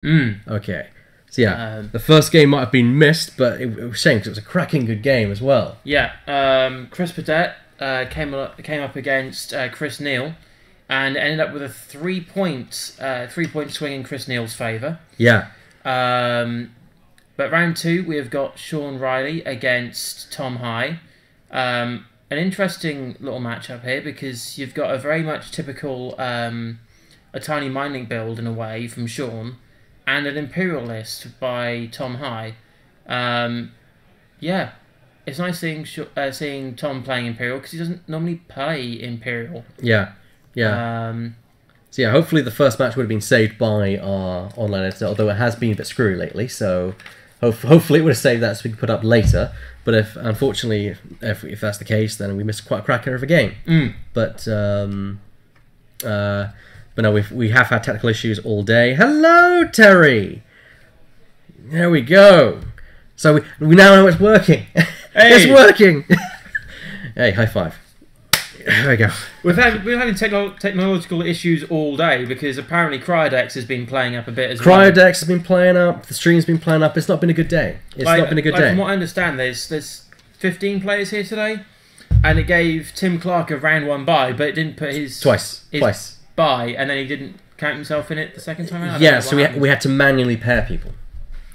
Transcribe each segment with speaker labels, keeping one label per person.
Speaker 1: Okay. So yeah, the first game might have been missed, but it was a shame because it was a cracking good game as well.
Speaker 2: Yeah, Chris Padette came up against Chris Neal, and ended up with a 3-point swing in Chris Neal's favour.
Speaker 1: Yeah.
Speaker 2: But round 2, we have got Shaun Riley against Tom High. An interesting little matchup here because you've got a very much typical a tiny mining build in a way from Shaun, and an Imperialist by Tom High. Yeah, it's nice seeing Tom playing Imperial because he doesn't normally play Imperial.
Speaker 1: Yeah. So yeah, hopefully the first match would have been saved by our online editor, although it has been a bit screwy lately, so hopefully it would have saved that so we can put up later. But if unfortunately, if that's the case, then we missed quite a cracker of a game. But no, we have had technical issues all day. Hello, Terry. There we go. So we now know it's working.
Speaker 2: Hey.
Speaker 1: It's working. Hey, high five. There we go.
Speaker 2: We've having technological issues all day because apparently Cryodex has been playing up a bit as well.
Speaker 1: Cryodex has been playing up. The stream's been playing up. It's not been a good day. Not been a good day.
Speaker 2: From what I understand, there's 15 players here today, and it gave Tim Clark a round 1 bye, but it didn't put his
Speaker 1: twice
Speaker 2: bye, and then he didn't count himself in it the second time around.
Speaker 1: Yeah, so we had to manually pair people.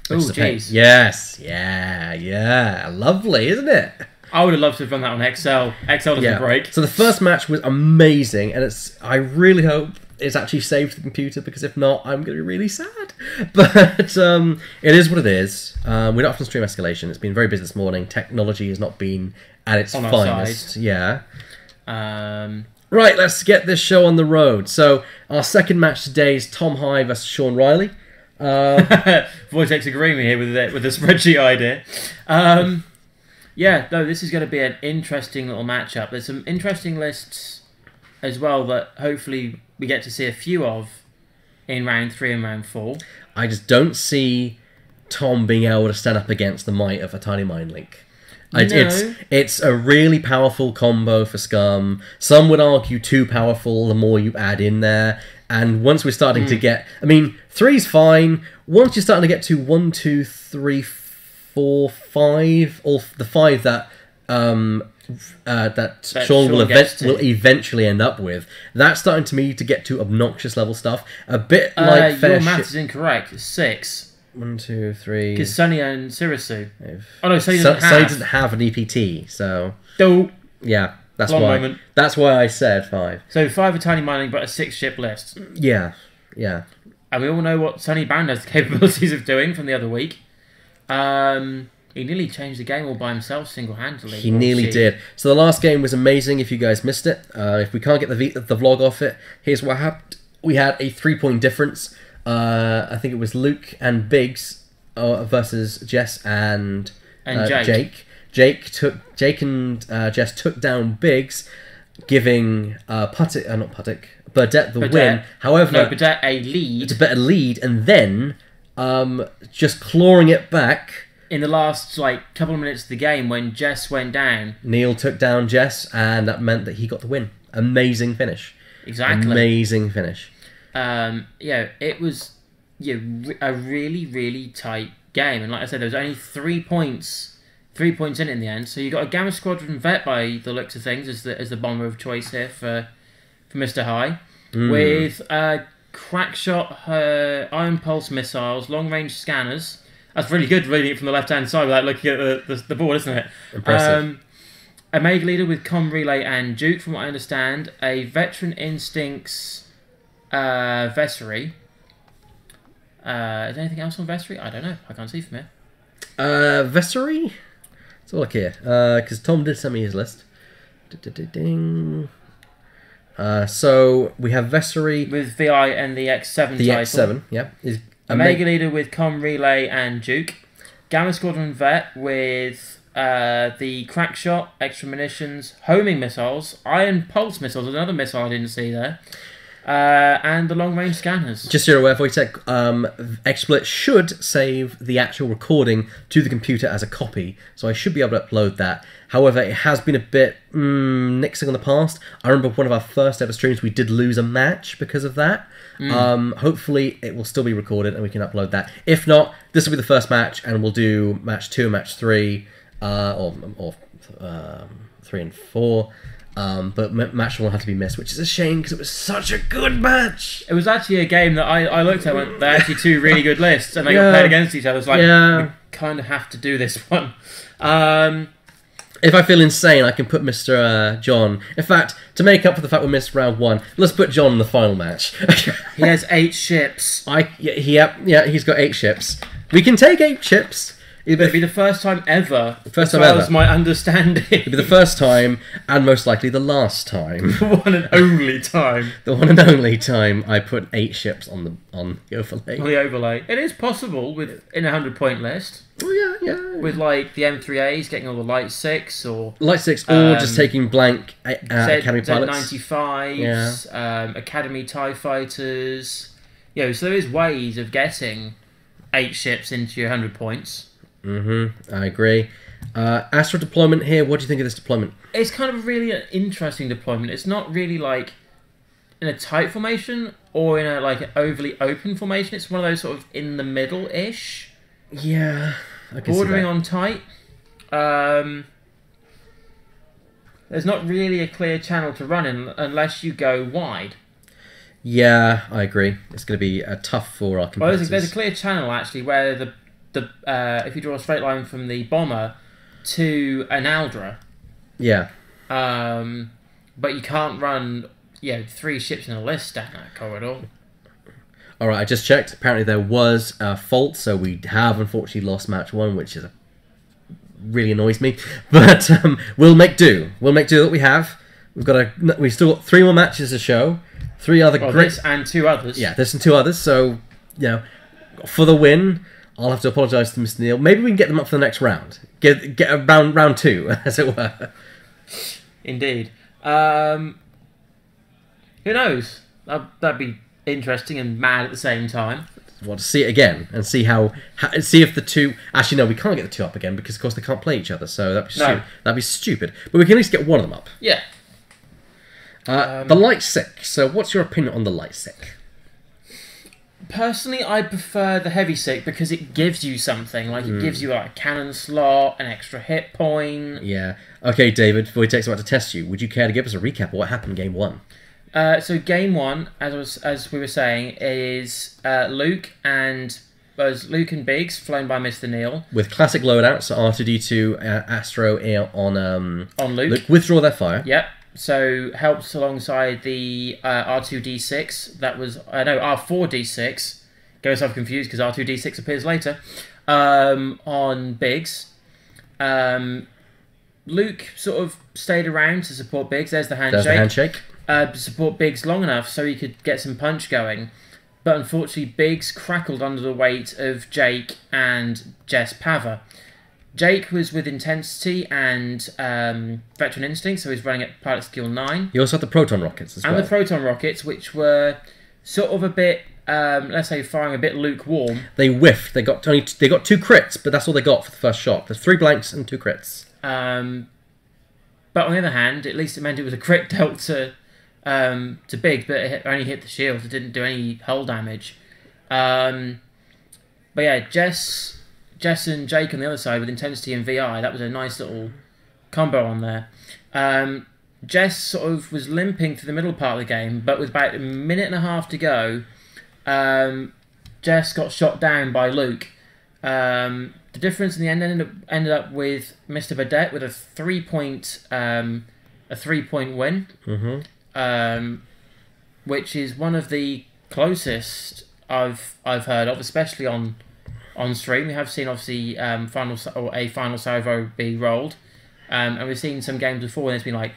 Speaker 2: Oh, jeez.
Speaker 1: Yes, yeah, lovely, isn't it?
Speaker 2: I would have loved to have run that on Excel. Excel doesn't break.
Speaker 1: So the first match was amazing, and I really hope it's actually saved to the computer, because if not, I'm going to be really sad. But it is what it is. We're not off on stream Escalation. It's been very busy this morning. Technology has not been at its finest. Yeah. Right, let's get this show on the road. So our second match today is Tom High versus Shaun Riley.
Speaker 2: Vortex agreeing here with the spreadsheet idea. Yeah, no, this is going to be an interesting little matchup. There's some interesting lists as well that hopefully we get to see a few of in round 3 and round 4.
Speaker 1: I just don't see Tom being able to stand up against the might of a tiny mind link. It's a really powerful combo for Scum. Some would argue too powerful the more you add in there. And once we're starting to get... I mean, 3's fine. Once you're starting to get to 1, 2, 3, 4, 5, or the 5 that Shaun will eventually end up with, that's starting to me to get to obnoxious level stuff. A bit like
Speaker 2: your math is incorrect. It's 6.
Speaker 1: 1, 2, 3.
Speaker 2: Because Sunny and Sirisu. Oh no, Sunny doesn't
Speaker 1: have an EPT, so...
Speaker 2: Oh.
Speaker 1: Yeah, that's why. That's why I said 5.
Speaker 2: So 5 are tiny mining, but a 6-ship list.
Speaker 1: Yeah.
Speaker 2: And we all know what Sunny Band has the capabilities of doing from the other week. He nearly changed the game all by himself, single-handedly.
Speaker 1: He nearly did. So the last game was amazing. If you guys missed it, if we can't get the vlog off it, here's what happened. We had a 3-point difference. I think it was Luke and Biggs versus Jess and Jake. Jake and Jess took down Biggs, giving Burdett the win. However,
Speaker 2: Burdett a lead.
Speaker 1: To bet a lead, and then just clawing it back
Speaker 2: in the last couple of minutes of the game when Jess went down.
Speaker 1: Neil took down Jess, and that meant that he got the win. Amazing finish.
Speaker 2: Exactly.
Speaker 1: Amazing finish.
Speaker 2: It was a really, really tight game, and like I said, there was only 3 points in the end. So you got a Gamma Squadron vet by the looks of things as the bomber of choice here for Mr. High, with Crackshot, Iron Pulse missiles, long range scanners. That's really good reading it from the left hand side without looking at the board, isn't it?
Speaker 1: Impressive.
Speaker 2: A Mega Leader with Com Relay and Duke, from what I understand. A Veteran Instincts Vessery. Is there anything else on Vessery? I don't know. I can't see from here.
Speaker 1: Vessery? Let's look here. Because Tom did send me his list. Ding. So we have Vessery
Speaker 2: with VI and the X7
Speaker 1: the
Speaker 2: title.
Speaker 1: X7, yeah.
Speaker 2: A Mega Leader with Com Relay and Duke. Gamma Squadron Vet with the Crackshot, extra munitions, homing missiles, Iron Pulse missiles, another missile I didn't see there. and the long-range scanners.
Speaker 1: Just so you're aware, Wojtek, XSplit should save the actual recording to the computer as a copy, so I should be able to upload that. However, it has been a bit nixing in the past. I remember one of our first ever streams, we did lose a match because of that. Hopefully, it will still be recorded and we can upload that. If not, this will be the first match, and we'll do match 2 and match 3, or 3 and 4. But match 1 had to be missed, which is a shame because it was such a good match.
Speaker 2: It was actually a game that I looked at and went, they're actually two really good lists, and they got played against each other. It's like, we kind of have to do this one.
Speaker 1: If I feel insane, I can put Mr. John. In fact, to make up for the fact we missed round 1, let's put John in the final match.
Speaker 2: He has 8 ships.
Speaker 1: He's got 8 ships. We can take 8 ships.
Speaker 2: It'd be the first time ever,
Speaker 1: as
Speaker 2: far as my understanding.
Speaker 1: It'd be the first time, and most likely the last time.
Speaker 2: The one and only time.
Speaker 1: The one and only time I put 8 ships on the overlay.
Speaker 2: On the overlay. It is possible in a 100-point list.
Speaker 1: Oh, yeah.
Speaker 2: With, like, the M3As getting all the Light 6, or...
Speaker 1: Light 6, or just taking blank Academy pilots.
Speaker 2: Z95s, Academy TIE Fighters. So there is ways of getting 8 ships into your 100 points.
Speaker 1: I agree. Astro deployment here, what do you think of this deployment?
Speaker 2: It's kind of really an interesting deployment. It's not really like in a tight formation or in a like an overly open formation. It's one of those sort of in the middle-ish.
Speaker 1: Yeah, I can
Speaker 2: bordering
Speaker 1: see that.
Speaker 2: on tight. There's not really a clear channel to run in unless you go wide.
Speaker 1: Yeah, I agree. It's going to be tough for our competitors.
Speaker 2: Well, there's a clear channel actually where if you draw a straight line from the bomber to an Aldra, but you can't run 3 ships in a list down that corridor.
Speaker 1: All right, I just checked. Apparently there was a fault, so we have unfortunately lost match 1, which is really annoys me. But we'll make do. We'll make do that we have. We've still got 3 more matches to show. 3 other great
Speaker 2: this and 2 others.
Speaker 1: Yeah, this and 2 others. So for the win. I'll have to apologise to Mr. Neil. Maybe we can get them up for the next round. Get a round 2, as it were.
Speaker 2: Indeed. Who knows? That'd be interesting and mad at the same time.
Speaker 1: Want to see it again and see see if the 2. Actually, no, we can't get the 2 up again because, of course, they can't play each other. So that'd be stupid. But we can at least get one of them up.
Speaker 2: Yeah.
Speaker 1: The Light Sick. So, what's your opinion on the Light Sick?
Speaker 2: Personally, I prefer the Heavy Sick because it gives you something. Like, it gives you like a cannon slot, an extra hit point.
Speaker 1: Yeah. Okay, David, before he takes about to test you, would you care to give us a recap of what happened in Game 1?
Speaker 2: So Game 1, as we were saying, is Luke and Biggs, flown by Mr. Neil.
Speaker 1: With classic loadouts, so R2-D2, Astro on
Speaker 2: Luke.
Speaker 1: Withdraw their fire.
Speaker 2: Yep. So helps alongside the R2-D6. That was R4-D6. Get myself confused because R2-D6 appears later. On Biggs. Luke sort of stayed around to support Biggs. There's the handshake. Support Biggs long enough so he could get some punch going. But unfortunately, Biggs crackled under the weight of Jake and Jess Pava. Jake was with Intensity and Veteran Instinct, so he's running at Pilot Skill 9.
Speaker 1: He also had the Proton Rockets as well.
Speaker 2: And the Proton Rockets, which were sort of a bit, let's say, firing a bit lukewarm.
Speaker 1: They whiffed. They got 2 crits, but that's all they got for the first shot. There's 3 blanks and 2 crits.
Speaker 2: But on the other hand, at least it meant it was a crit dealt to Biggs, but it only hit the shield. It didn't do any hull damage. But yeah, Jess and Jake on the other side with Intensity and VI, that was a nice little combo on there. Jess sort of was limping through the middle part of the game, but with about a minute and a half to go, Jess got shot down by Luke. The difference in the end ended up with Mr. Burdett with a 3-point win, which is one of the closest I've heard of, especially on stream. We have seen obviously a final salvo be rolled, and we've seen some games before and it's been like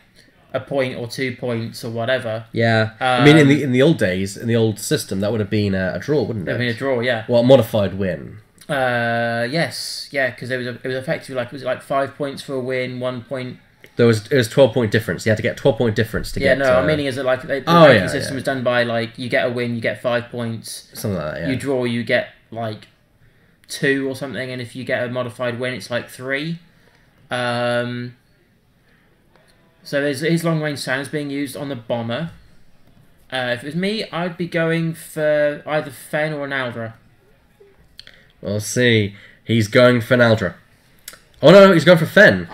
Speaker 2: a point or 2 points or whatever. Yeah,
Speaker 1: I mean in the old days, in the old system, that would have been a draw, wouldn't it?
Speaker 2: It would have been a draw, yeah.
Speaker 1: Well, a modified win.
Speaker 2: Yes, yeah, because it was effectively like 5 points for a win, 1 point
Speaker 1: It was 12-point difference. You had to get 12-point difference to get.
Speaker 2: Yeah, no, I'm meaning is that like the ranking system was done by like you get a win, you get 5 points.
Speaker 1: Something like that. Yeah.
Speaker 2: You draw, you get like 2 or something, and if you get a modified win, it's like 3. So there's his long range sounds being used on the bomber. If it was me, I'd be going for either Fen or an Aldra.
Speaker 1: We'll see. He's going for an Aldra. Oh no, he's going for Fen.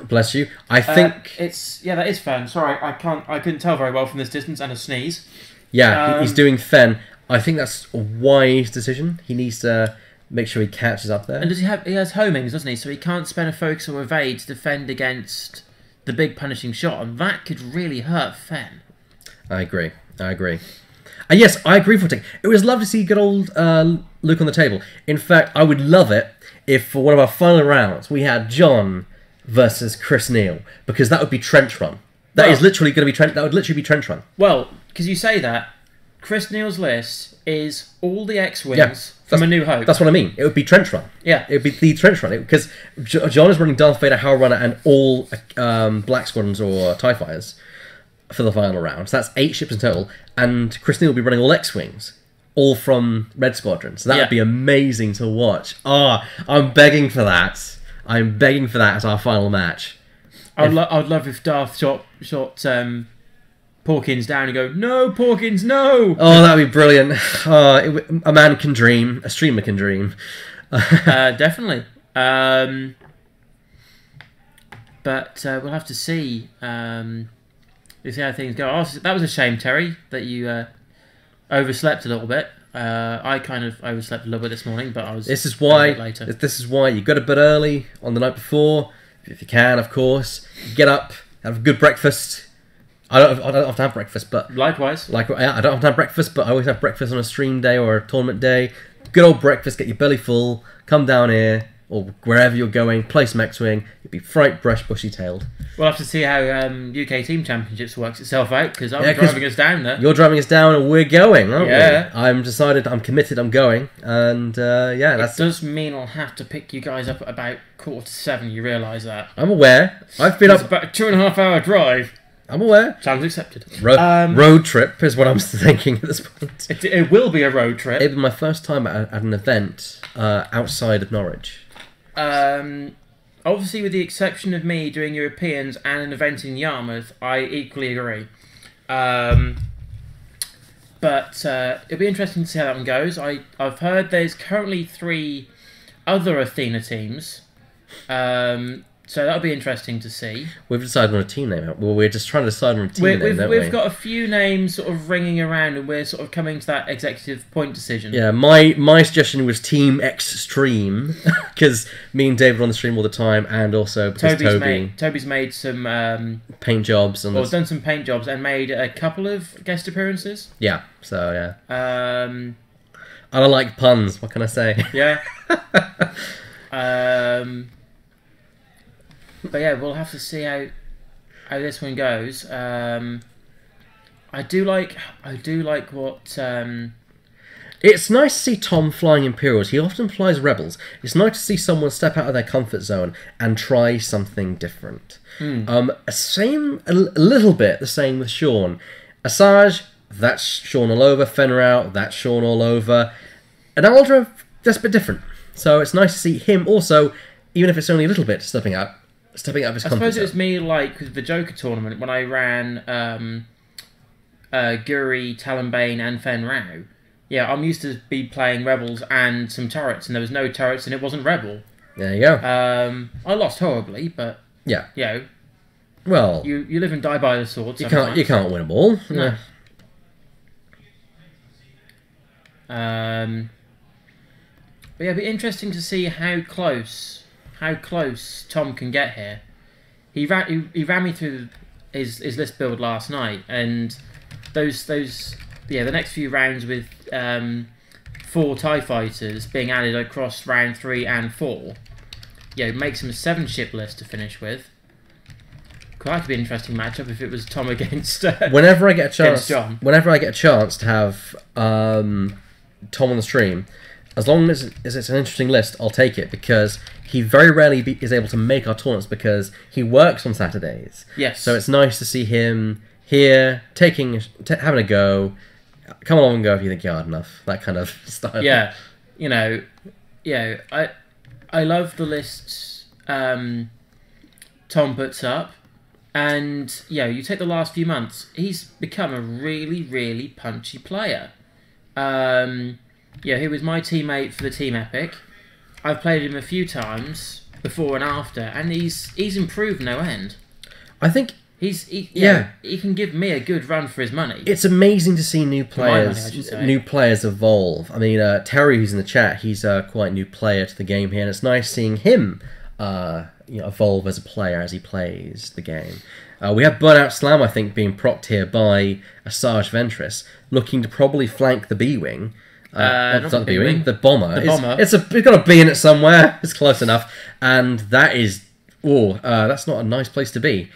Speaker 1: Bless you. I think
Speaker 2: that is Fen. Sorry, I couldn't tell very well from this distance and a sneeze.
Speaker 1: Yeah, he's doing Fen. I think that's a wise decision. He needs to make sure he catches up there.
Speaker 2: And he has homings, doesn't he? So he can't spend a focus or evade to defend against the big punishing shot, and that could really hurt Fen.
Speaker 1: I agree. And yes, I agree for Tick. It was lovely to see good old Luke on the table. In fact, I would love it if for one of our final rounds we had John versus Chris Neal, because that would be trench run. That is literally going to be trench. That would literally be trench run.
Speaker 2: Well, because you say that, Chris Neal's list is all the X-wings from A New Hope.
Speaker 1: That's what I mean. It would be trench run.
Speaker 2: Yeah,
Speaker 1: it would be the trench run because John is running Darth Vader, Howl Runner, and all Black Squadrons or TIE Fighters for the final round. So that's 8 ships in total, and Chris Neal will be running all X-wings, all from Red Squadron. So that would be amazing to watch. I'm begging for that. I'm begging for that as our final match.
Speaker 2: I'd love if Darth shot Porkins down and go, "No, Porkins, no!"
Speaker 1: Oh, that'd be brilliant. A man can dream. A streamer can dream.
Speaker 2: Definitely. But we'll have to see. We'll see how things go. Oh, that was a shame, Terry, that you overslept a little bit. I kind of overslept a little bit this morning, but I was.
Speaker 1: This is why.
Speaker 2: Later.
Speaker 1: This is why you go to bed early on the night before, if you can, of course. Get up, have a good breakfast. I don't have to have breakfast, but
Speaker 2: likewise.
Speaker 1: I don't have to have breakfast, but I always have breakfast on a stream day or a tournament day. Good old breakfast, get your belly full. Come down here or wherever you're going, play some X-wing. You'll be fright, brush, bushy-tailed.
Speaker 2: We'll have to see how UK Team Championships works itself out, because I'm driving us down there.
Speaker 1: You're driving us down, and we're going, aren't we? I'm decided. I'm committed. I'm going, and that
Speaker 2: does mean I'll have to pick you guys up at about 6:45. You realise that?
Speaker 1: I'm aware. I've been
Speaker 2: up about a 2.5 hour drive.
Speaker 1: I'm aware.
Speaker 2: Challenge accepted.
Speaker 1: Road trip is what I'm thinking at this point.
Speaker 2: It will be a road trip.
Speaker 1: It'll be my first time at an event outside of Norwich.
Speaker 2: Obviously, with the exception of me doing Europeans and an event in Yarmouth, I equally agree. But it'll be interesting to see how that one goes. I've heard there's currently 3 other Athena teams. So that'll be interesting to see. We've
Speaker 1: decided on a team name. Well, we're just trying to decide on a team name, don't we?
Speaker 2: We've got a few names sort of ringing around, and we're sort of coming to that executive point decision.
Speaker 1: Yeah, my suggestion was Team Extreme, because me and David are on the stream all the time, and also because
Speaker 2: Toby's made some
Speaker 1: paint jobs and
Speaker 2: done some paint jobs and made a couple of guest appearances.
Speaker 1: Yeah, so yeah. I don't like puns. What can I say?
Speaker 2: Yeah. But yeah, we'll have to see how this one goes. I do like what.
Speaker 1: It's nice to see Tom flying Imperials. He often flies Rebels. It's nice to see someone step out of their comfort zone and try something different. A little bit the same with Shaun. Asajj, that's Shaun all over. Fenrir, that's Shaun all over. And Aldra, that's a bit different. So it's nice to see him also, even if it's only a little bit, stepping out of his comfort zone.
Speaker 2: I suppose it was me, like, with the Joker tournament, when I ran Guri, Talonbane, and Fenrir. Yeah, I'm used to be playing Rebels and some turrets, and there was no turrets, and it wasn't Rebel.
Speaker 1: There you go.
Speaker 2: I lost horribly, but
Speaker 1: yeah,
Speaker 2: you know,
Speaker 1: well,
Speaker 2: you live and die by the sword.
Speaker 1: You can't win them all.
Speaker 2: No. But yeah, it'd be interesting to see how close Tom can get here. He ran me through his list build last night, and the next few rounds with 4 TIE fighters being added across round 3 and 4, makes him a 7-ship list to finish with. That could be an interesting matchup if it was Tom against
Speaker 1: whenever I get a chance
Speaker 2: John.
Speaker 1: Whenever I get a chance to have Tom on the stream, as long as it's an interesting list, I'll take it, because he very rarely is able to make our tournaments because he works on Saturdays.
Speaker 2: Yes.
Speaker 1: So it's nice to see him here, having a go. Come along and go if you think you're hard enough. That kind of style.
Speaker 2: Yeah. I love the lists Tom puts up. And, you take the last few months, he's become a really, really punchy player. He was my teammate for the Team Epic. I've played him a few times, before and after, and he's improved no end.
Speaker 1: I think
Speaker 2: he can give me a good run for his money.
Speaker 1: It's amazing to see new players evolve. I mean, Terry, who's in the chat, he's quite a new player to the game here, and it's nice seeing him evolve as a player as he plays the game. We have Burnout Slam, I think, being procced here by Asajj Ventress, looking to probably flank the B-Wing. Not the B-Wing, the Bomber. It's got a B in it somewhere. It's close enough. And that is... that's not a nice place to be.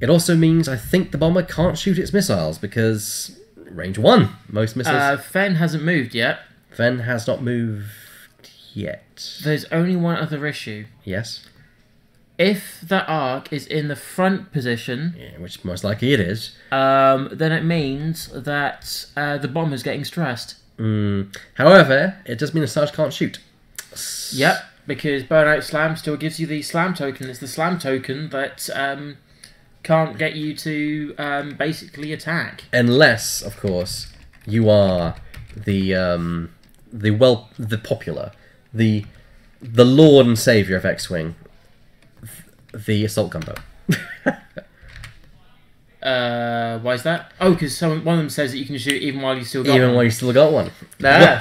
Speaker 1: It also means I think the Bomber can't shoot its missiles, because range 1, most missiles...
Speaker 2: Fen hasn't moved yet.
Speaker 1: Fen has not moved yet.
Speaker 2: There's only one other issue.
Speaker 1: Yes?
Speaker 2: If the Ark is in the front position...
Speaker 1: Yeah, which most likely it is.
Speaker 2: Then it means that the Bomber's getting stressed.
Speaker 1: However, it does mean Asajj can't shoot.
Speaker 2: Yep, because Burnout Slam still gives you the Slam token. It's the Slam token that can't get you to basically attack.
Speaker 1: Unless, of course, you are the popular, the Lord and Saviour of X-Wing, the Assault Gunboat.
Speaker 2: Why is that? Oh, because one of them says that you can shoot even while you still got one.
Speaker 1: Even while you still got one.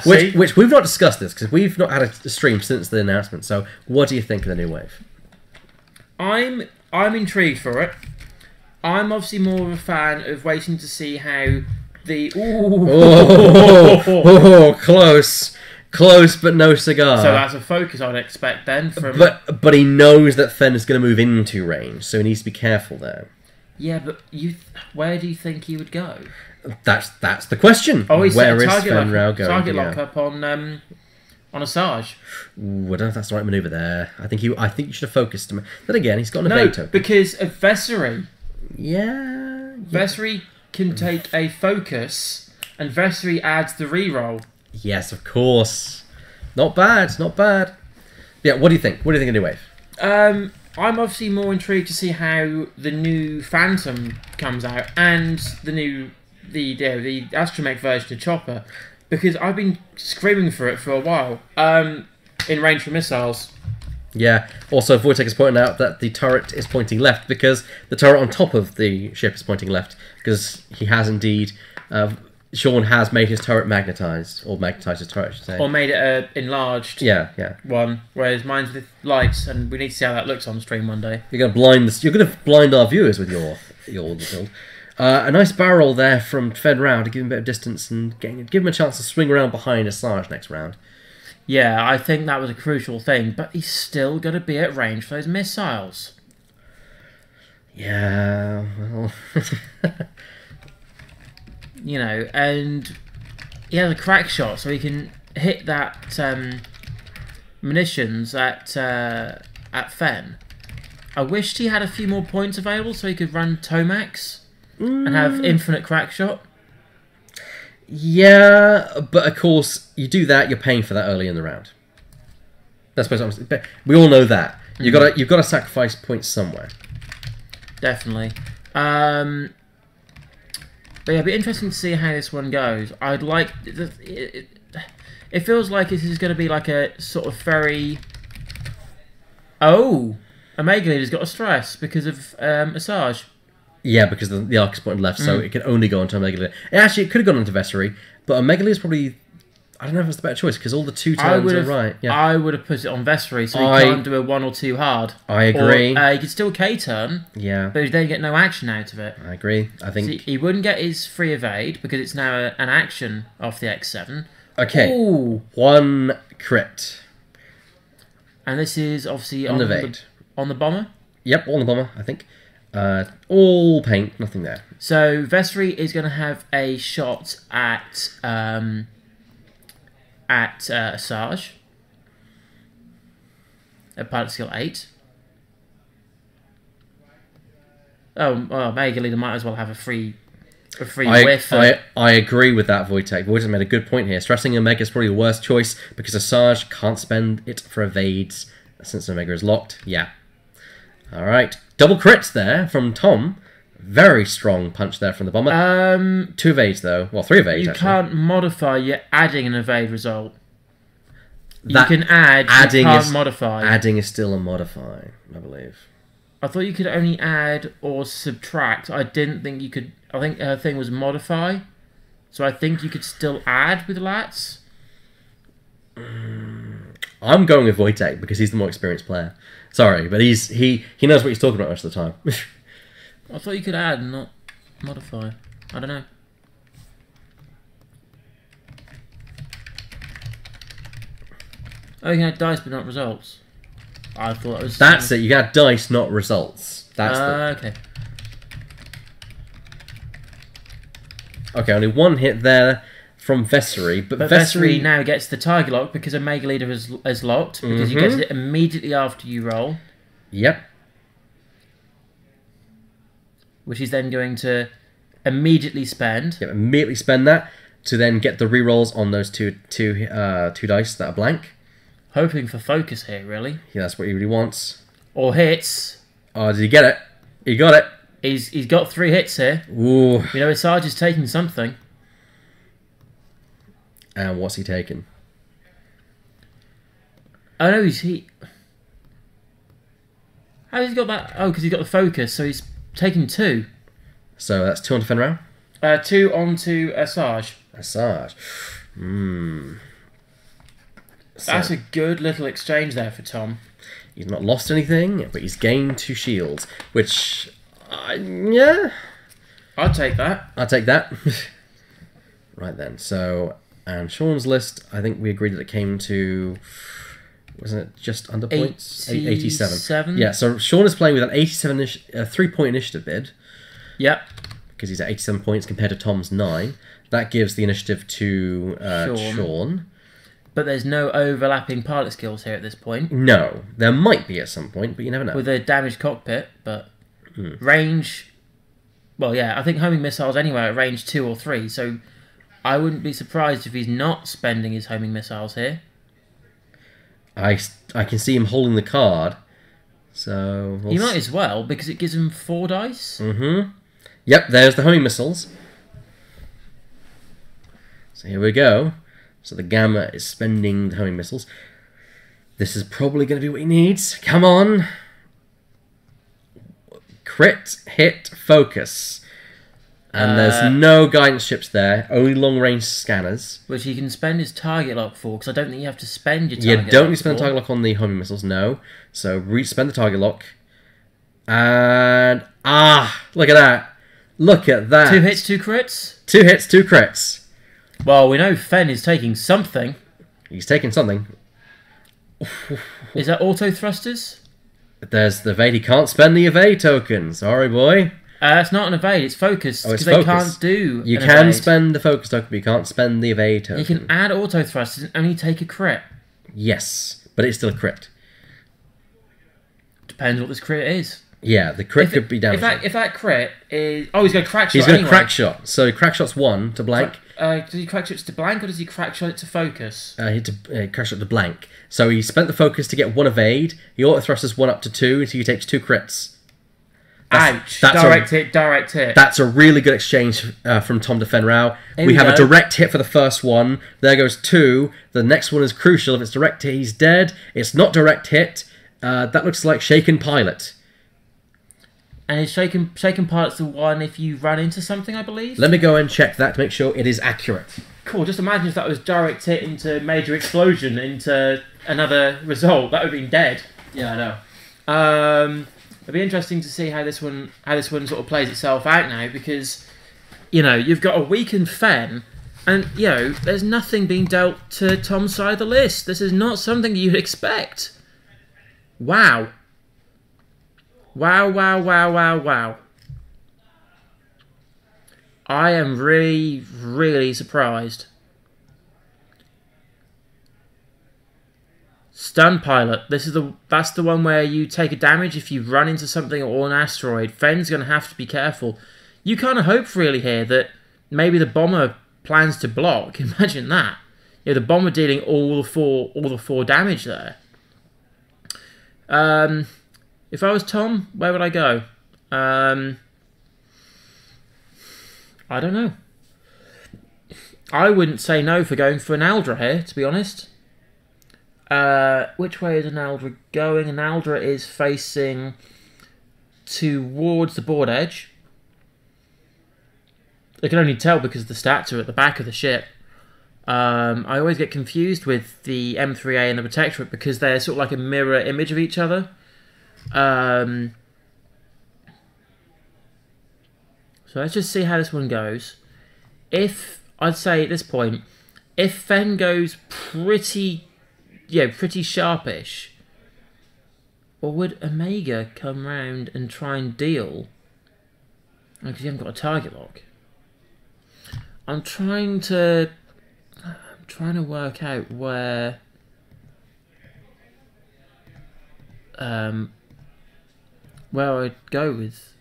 Speaker 1: Which we've not discussed this, because we've not had a stream since the announcement. So, what do you think of the new wave?
Speaker 2: I'm intrigued for it. I'm obviously more of a fan of waiting to see how the... Close, but no cigar.
Speaker 1: So
Speaker 2: that's a focus I'd expect then.
Speaker 1: But he knows that Fen is going to move into range, so he needs to be careful there.
Speaker 2: Yeah, but where do you think he would go?
Speaker 1: That's the question.
Speaker 2: Oh, he's
Speaker 1: where is
Speaker 2: Fen
Speaker 1: Rao going?
Speaker 2: Target lock up on Asajj.
Speaker 1: I don't know if that's the right manoeuvre there. I think you should have focused him. Then again, he's got an evade token.
Speaker 2: Because of Vessery.
Speaker 1: Yeah.
Speaker 2: Vessery can take a focus, and Vessery adds the reroll.
Speaker 1: Yes, of course. Not bad. Yeah, what do you think? What do you think of New Wave?
Speaker 2: I'm obviously more intrigued to see how the new Phantom comes out and the astromech version of Chopper, because I've been screaming for it for a while. In range for missiles.
Speaker 1: Yeah. Also, Vortex is pointing out that the turret is pointing left because the turret on top of the ship is pointing left, because he has indeed. Shaun has made his turret magnetised, or magnetised his turret, I should say.
Speaker 2: Or made it a enlarged
Speaker 1: one,
Speaker 2: whereas mine's with lights, and we need to see how that looks on stream one day.
Speaker 1: You're going to blind our viewers with your build. A nice barrel there from Fed Rao to give him a bit of distance and give him a chance to swing around behind Asajj next round.
Speaker 2: Yeah, I think that was a crucial thing, but he's still going to be at range for those missiles.
Speaker 1: Yeah, well...
Speaker 2: and he has a crack shot, so he can hit that munitions at Fen. I wished he had a few more points available so he could run Tomax and have infinite crack shot.
Speaker 1: Yeah, but of course, you do that, you're paying for that early in the round. That's what we all know that. You've got to sacrifice points somewhere.
Speaker 2: Definitely. But yeah, it'd be interesting to see how this one goes. I'd like... It feels like this is going to be like a sort of very... Oh! Omega Leader's got a stress because of Asajj.
Speaker 1: Yeah, because the arc is pointed left, so it can only go onto Omega Leader. Actually, it could have gone onto Vessery, but Omega Leader's probably... I don't know if it's the better choice, because all the two turns are right. Yeah.
Speaker 2: I would have put it on Vessery, so he can't do a 1 or 2 hard.
Speaker 1: I agree.
Speaker 2: Or, he could still K-turn, but he'd then get no action out of it.
Speaker 1: I agree. I think...
Speaker 2: So he wouldn't get his free evade, because it's now an action off the X7.
Speaker 1: Okay.
Speaker 2: Ooh.
Speaker 1: 1 crit.
Speaker 2: And this is obviously
Speaker 1: on
Speaker 2: the bomber?
Speaker 1: Yep, on the bomber, I think. All paint, nothing there.
Speaker 2: So Vessery is going to have a shot at at Asajj at pilot skill 8. Oh, well, Mega Leader might as well have a free whiff.
Speaker 1: I agree with that, Wojtek. Wojtek made a good point here. Stressing Omega is probably the worst choice because Asajj can't spend it for evades since Omega is locked. Yeah. Alright. Double crits there from Tom. Very strong punch there from the bomber. 2 evades though. Well, 3 evades actually.
Speaker 2: You can't modify, you're adding an evade result. You can add, you can't modify.
Speaker 1: Adding is still a modify, I believe.
Speaker 2: I thought you could only add or subtract. I didn't think you could... I think her thing was modify. So I think you could still add with lats.
Speaker 1: I'm going with Wojtek because he's the more experienced player. Sorry, but he knows what he's talking about most of the time.
Speaker 2: I thought you could add and not modify. I don't know. Oh, you can add dice but not results. I thought it was...
Speaker 1: That's it. You got dice, not results. That's
Speaker 2: okay.
Speaker 1: Okay, only 1 hit there from Vessery, but
Speaker 2: Vessery now gets the target lock because Omega Leader is locked, because you get it immediately after you roll.
Speaker 1: Yep.
Speaker 2: Which he's then going to immediately spend.
Speaker 1: Yep, immediately spend that to then get the rerolls on those two dice that are blank.
Speaker 2: Hoping for focus here, really.
Speaker 1: Yeah, that's what he really wants.
Speaker 2: Or hits.
Speaker 1: Oh, did he get it? He got it.
Speaker 2: He's got 3 hits here.
Speaker 1: Ooh.
Speaker 2: You know, Asajj is taking something.
Speaker 1: And what's he taking?
Speaker 2: Oh no, how has he got that? Oh, because he's got the focus, so he's taking 2.
Speaker 1: So that's 2 on defend round?
Speaker 2: 2 onto Asajj.
Speaker 1: Asajj. So,
Speaker 2: that's a good little exchange there for Tom.
Speaker 1: He's not lost anything, but he's gained 2 shields, which... yeah.
Speaker 2: I'd take that.
Speaker 1: I'll take that. Right then, so... And Shaun's list, I think we agreed that it came to... Wasn't it just under points? 87. Yeah, so Shaun is playing with an 87 3-point initiative bid.
Speaker 2: Yep.
Speaker 1: Because he's at 87 points compared to Tom's 9. That gives the initiative to Shaun.
Speaker 2: But there's no overlapping pilot skills here at this point.
Speaker 1: No. There might be at some point, but you never know.
Speaker 2: With a damaged cockpit, but range... Well, yeah, I think homing missiles anywhere at range 2 or 3, so I wouldn't be surprised if he's not spending his homing missiles here.
Speaker 1: I can see him holding the card, so...
Speaker 2: He might as well, because it gives him 4 dice.
Speaker 1: Yep, there's the homing missiles. So here we go. So the Gamma is spending the homing missiles. This is probably going to be what he needs. Come on. Crit, hit, focus. And there's no guidance ships there. Only long-range scanners.
Speaker 2: Which he can spend his target lock for, because I don't think you have to spend your target lock.
Speaker 1: You don't need to spend the target lock on the homing missiles, no. So spend the target lock. And... look at that. Look at that.
Speaker 2: 2 hits, 2 crits?
Speaker 1: 2 hits, 2 crits.
Speaker 2: Well, we know Fen is taking something.
Speaker 1: He's taking something.
Speaker 2: Is that auto thrusters?
Speaker 1: There's the evade. He can't spend the evade token. Sorry, boy.
Speaker 2: It's not an evade. It's focus.
Speaker 1: Oh, it's
Speaker 2: because
Speaker 1: focus.
Speaker 2: They can't do.
Speaker 1: You can spend the focus token, but you can't spend the evade token.
Speaker 2: You can add auto thrusters and only take a crit.
Speaker 1: Yes, but it's still a crit.
Speaker 2: Depends what this crit is.
Speaker 1: Yeah, the crit could be damaging.
Speaker 2: If that crit is... Oh, he's going to crack shot.
Speaker 1: He's going to crack shot. So crack shot's 1 to blank.
Speaker 2: Does he crack shot to blank or does he crack shot it to focus?
Speaker 1: Crack shot to blank. So he spent the focus to get 1 evade. He auto thrusters 1 up to 2, so he takes 2 crits.
Speaker 2: Ouch! Direct hit.
Speaker 1: That's a really good exchange from Tom to Fenrau. We have a direct hit for the first one. There goes 2. The next one is crucial. If it's direct hit, he's dead. It's not direct hit. That looks like Shaken Pilot.
Speaker 2: And is shaken pilot's the one if you run into something, I believe?
Speaker 1: Let me go and check that to make sure it is accurate.
Speaker 2: Cool, just imagine if that was direct hit into major explosion into another result. That would have been dead.
Speaker 1: Yeah, I know.
Speaker 2: It'd be interesting to see how this one sort of plays itself out now, because, you know, you've got a weakened Fen, and, you know, there's nothing being dealt to Tom's side of the list. This is not something you'd expect. Wow. Wow. I am really, really surprised. Stun pilot. That's the one where you take a damage if you run into something or an asteroid. Fenn's going to have to be careful. You kind of hope really here that maybe the bomber plans to block. Imagine that. The bomber dealing all the four damage there. If I was Tom, where would I go? I don't know. I wouldn't say no for going for an Aldra here, to be honest. Which way is an Aldra going? An Aldra is facing towards the board edge. I can only tell because the stats are at the back of the ship. I always get confused with the M3A and the Protectorate because they're sort of like a mirror image of each other. So let's just see how this one goes. I'd say at this point, if Fenn goes pretty sharpish, or would Omega come round and try and deal? Because you haven't got a target lock. I'm trying to work out where I'd go with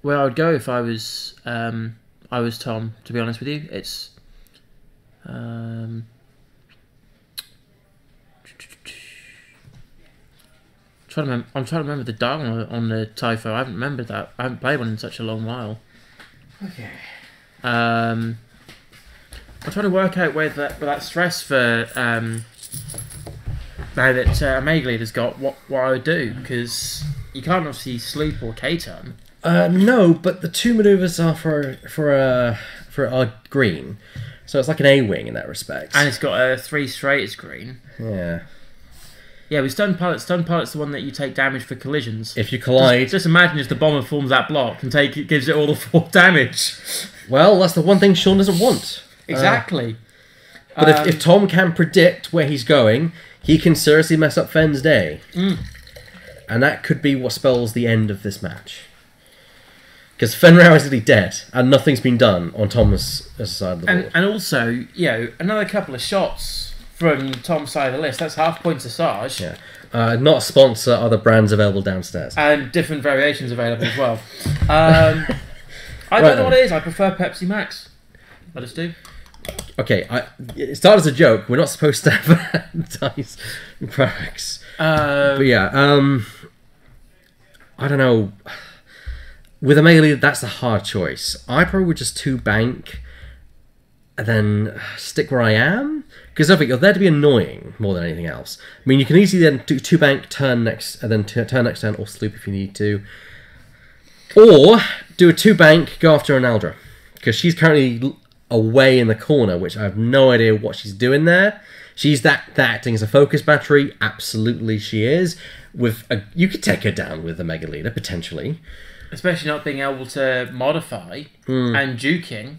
Speaker 2: where I would go if I was Tom. To be honest with you, it's I'm trying to remember the dial on the Typho. I haven't remembered that. I haven't played one in such a long while.
Speaker 1: Okay.
Speaker 2: I'm trying to work out where that stress for now that Omega Leader's got what I would do, because you can't obviously sleep or K-turn.
Speaker 1: No, but the two maneuvers are for green, so it's like an A-wing in that respect.
Speaker 2: And it's got a 3 straight as green.
Speaker 1: Yeah.
Speaker 2: Yeah, with Stun Pilot's the one that you take damage for collisions.
Speaker 1: If you collide...
Speaker 2: Just imagine if the bomber forms that block and gives it all the 4 damage.
Speaker 1: Well, that's the one thing Shaun doesn't want.
Speaker 2: Exactly.
Speaker 1: But if Tom can predict where he's going, he can seriously mess up Fenn's day. And that could be what spells the end of this match. Because Fen Rao is really dead, and nothing's been done on Tom's side of the board.
Speaker 2: And also, another couple of shots from Tom's side of the list. That's half point to Sarge.
Speaker 1: Yeah. Not a sponsor, other brands available downstairs.
Speaker 2: And different variations available as well. I don't know what it is. I prefer Pepsi Max. I just do.
Speaker 1: Okay, it started as a joke. We're not supposed to advertise products. But yeah, I don't know. With Omega Leader, that's a hard choice. I probably would just 2-bank and then stick where I am. Because I think you're there to be annoying more than anything else. I mean, you can easily then do 2-bank, turn next, and then turn next turn, or sloop if you need to. Or do a 2-bank, go after an Aldra. Because she's currently away in the corner, which I have no idea what she's doing there. She's acting as a focus battery. Absolutely she is. You could take her down with the Mega Leader, potentially.
Speaker 2: Especially not being able to modify and juking.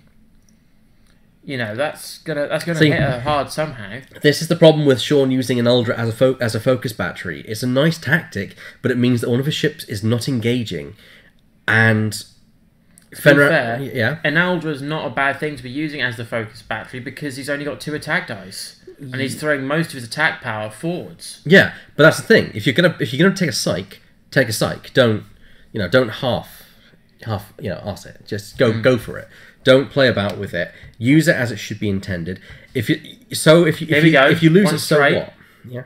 Speaker 2: That's gonna hit her hard somehow. This
Speaker 1: is the problem with Shaun using an Aldra as a focus battery. It's a nice tactic, but it means that one of his ships is not engaging. And
Speaker 2: fair, an Aldra is not a bad thing to be using as the focus battery because he's only got 2 attack dice and he's throwing most of his attack power forwards.
Speaker 1: Yeah, but that's the thing. If you're gonna take a psych, take a psych. Don't half arse it. Just go for it. Don't play about with it. Use it as it should be intended. If you lose it, so what? Yeah.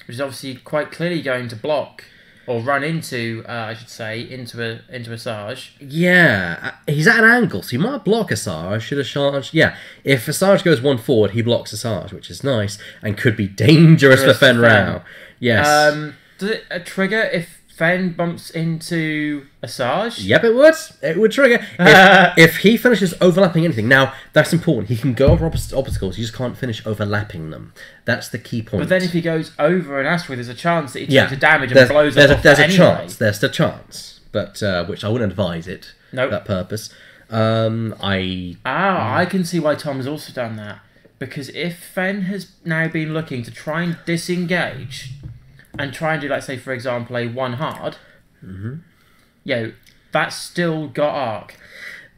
Speaker 2: Which is obviously quite clearly going to block or run into, into a Sarge.
Speaker 1: Yeah, he's at an angle, so he might block a Sarge. Should have charged. Yeah, if a Sarge goes 1 forward, he blocks a Sarge, which is nice and could be dangerous for Fen Rao. Yes.
Speaker 2: Does it trigger if Fen bumps into a Sarge?
Speaker 1: Yep, it would. It would trigger. If he finishes overlapping anything. Now, that's important. He can go over obstacles. You just can't finish overlapping them. That's the key point.
Speaker 2: But then if he goes over an asteroid, there's a chance that he takes a damage and blows up.
Speaker 1: There's a chance. There's the chance. But, which I wouldn't advise it for that purpose.
Speaker 2: I can see why Tom's also done that. Because if Fen has now been looking to try and disengage... and try and do, like, say, for example, a 1 hard, that's still got arc.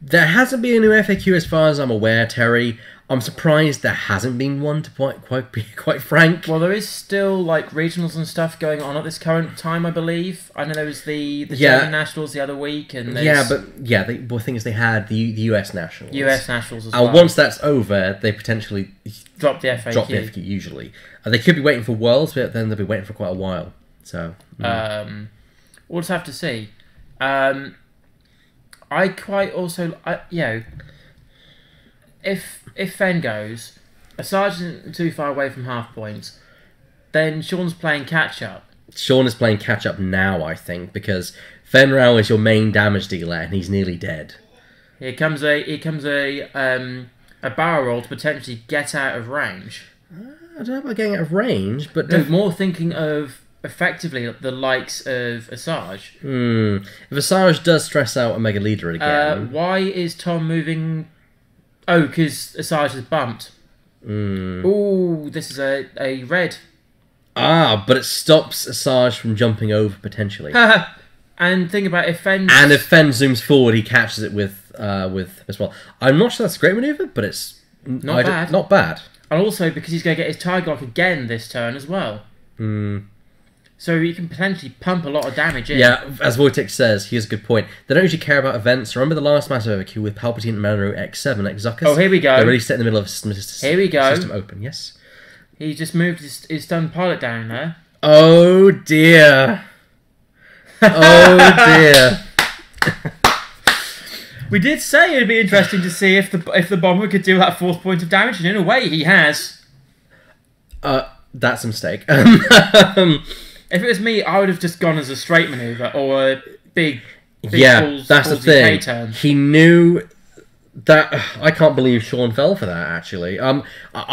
Speaker 1: There hasn't been a new FAQ as far as I'm aware, Terry. I'm surprised there hasn't been one, to be quite frank.
Speaker 2: Well, there is still like regionals and stuff going on at this current time, I believe. I know there was the German Nationals the other week, and
Speaker 1: the thing is they had the US Nationals.
Speaker 2: US Nationals as well.
Speaker 1: And once that's over, they potentially
Speaker 2: drop the FAQ.
Speaker 1: Usually. They could be waiting for Worlds, but then they'll be waiting for quite a while. So
Speaker 2: we'll just have to see. I quite also, if Fen goes, Asajj isn't too far away from half points, then Shaun's playing catch up.
Speaker 1: Shaun is playing catch up now, I think, because Fenrau is your main damage dealer and he's nearly dead.
Speaker 2: Here comes a barrel roll to potentially get out of range.
Speaker 1: I don't know about getting out of range, but
Speaker 2: no, more thinking of effectively the likes of Asajj.
Speaker 1: If Asajj does stress out Omega Leader again,
Speaker 2: why is Tom moving? Oh, because Asajj is bumped. Ooh, this is a red.
Speaker 1: But it stops Asajj from jumping over potentially.
Speaker 2: And think about if Fen
Speaker 1: zooms forward, he catches it with as well. I'm not sure that's a great maneuver, but it's
Speaker 2: not bad.
Speaker 1: Not bad.
Speaker 2: And also because he's going to get his Tiger Lock again this turn as well. So you can potentially pump a lot of damage in.
Speaker 1: Yeah, as Wojtek says, he has a good point. They don't usually care about events. Remember the last massive overkill with Palpatine and Manro X7 X Zuckus?
Speaker 2: Oh, here we go.
Speaker 1: They really set in the middle of system open, yes.
Speaker 2: He just moved his stunned pilot down there.
Speaker 1: Oh dear. Oh dear.
Speaker 2: We did say it'd be interesting to see if the bomber could do that 4th point of damage, and in a way he has.
Speaker 1: That's a mistake.
Speaker 2: If it was me, I would have just gone as a straight maneuver or a big
Speaker 1: that's the thing.
Speaker 2: K-turn.
Speaker 1: He knew that. I can't believe Shaun fell for that. Actually, I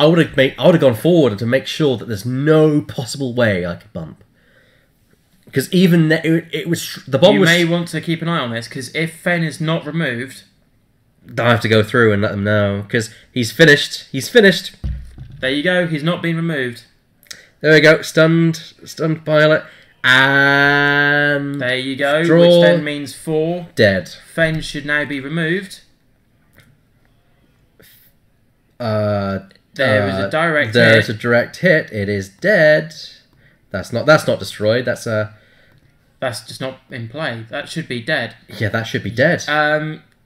Speaker 1: would have gone forward to make sure that there's no possible way I could bump. Because even it was the bomb.
Speaker 2: You may want to keep an eye on this because if Fen is not removed,
Speaker 1: I have to go through and let them know because he's finished. He's finished.
Speaker 2: There you go. He's not been removed.
Speaker 1: There we go. Stunned pilot. And
Speaker 2: there you go.
Speaker 1: Draw.
Speaker 2: Which then means 4.
Speaker 1: Dead.
Speaker 2: Fen should now be removed. There is a direct hit.
Speaker 1: There is a direct hit. It is dead. That's not destroyed. That's
Speaker 2: just not in play. That should be dead.
Speaker 1: Yeah, that should be dead.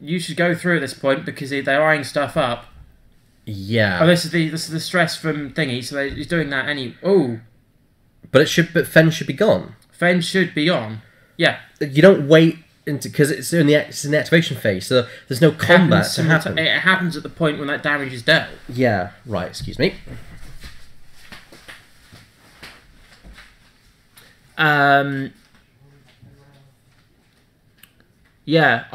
Speaker 2: You should go through at this point because they're eyeing stuff up.
Speaker 1: Yeah.
Speaker 2: Oh, this is the stress from thingy. So he's doing that Oh.
Speaker 1: But Fen should be gone.
Speaker 2: Fen should be on. Yeah.
Speaker 1: You don't wait because it's in the activation phase, so there's no combat to happen.
Speaker 2: It happens at the point when that damage is dealt.
Speaker 1: Yeah. Right. Excuse me.
Speaker 2: Yeah.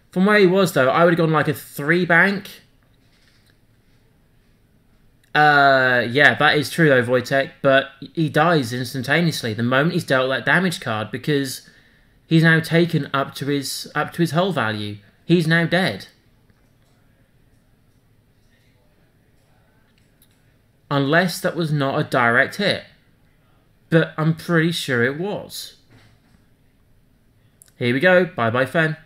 Speaker 2: From where he was though, I would have gone like a 3 bank. Yeah, that is true though, Wojtek, but he dies instantaneously the moment he's dealt that damage card because he's now taken up to his hull value. He's now dead. Unless that was not a direct hit. But I'm pretty sure it was. Here we go. Bye-bye, Fen.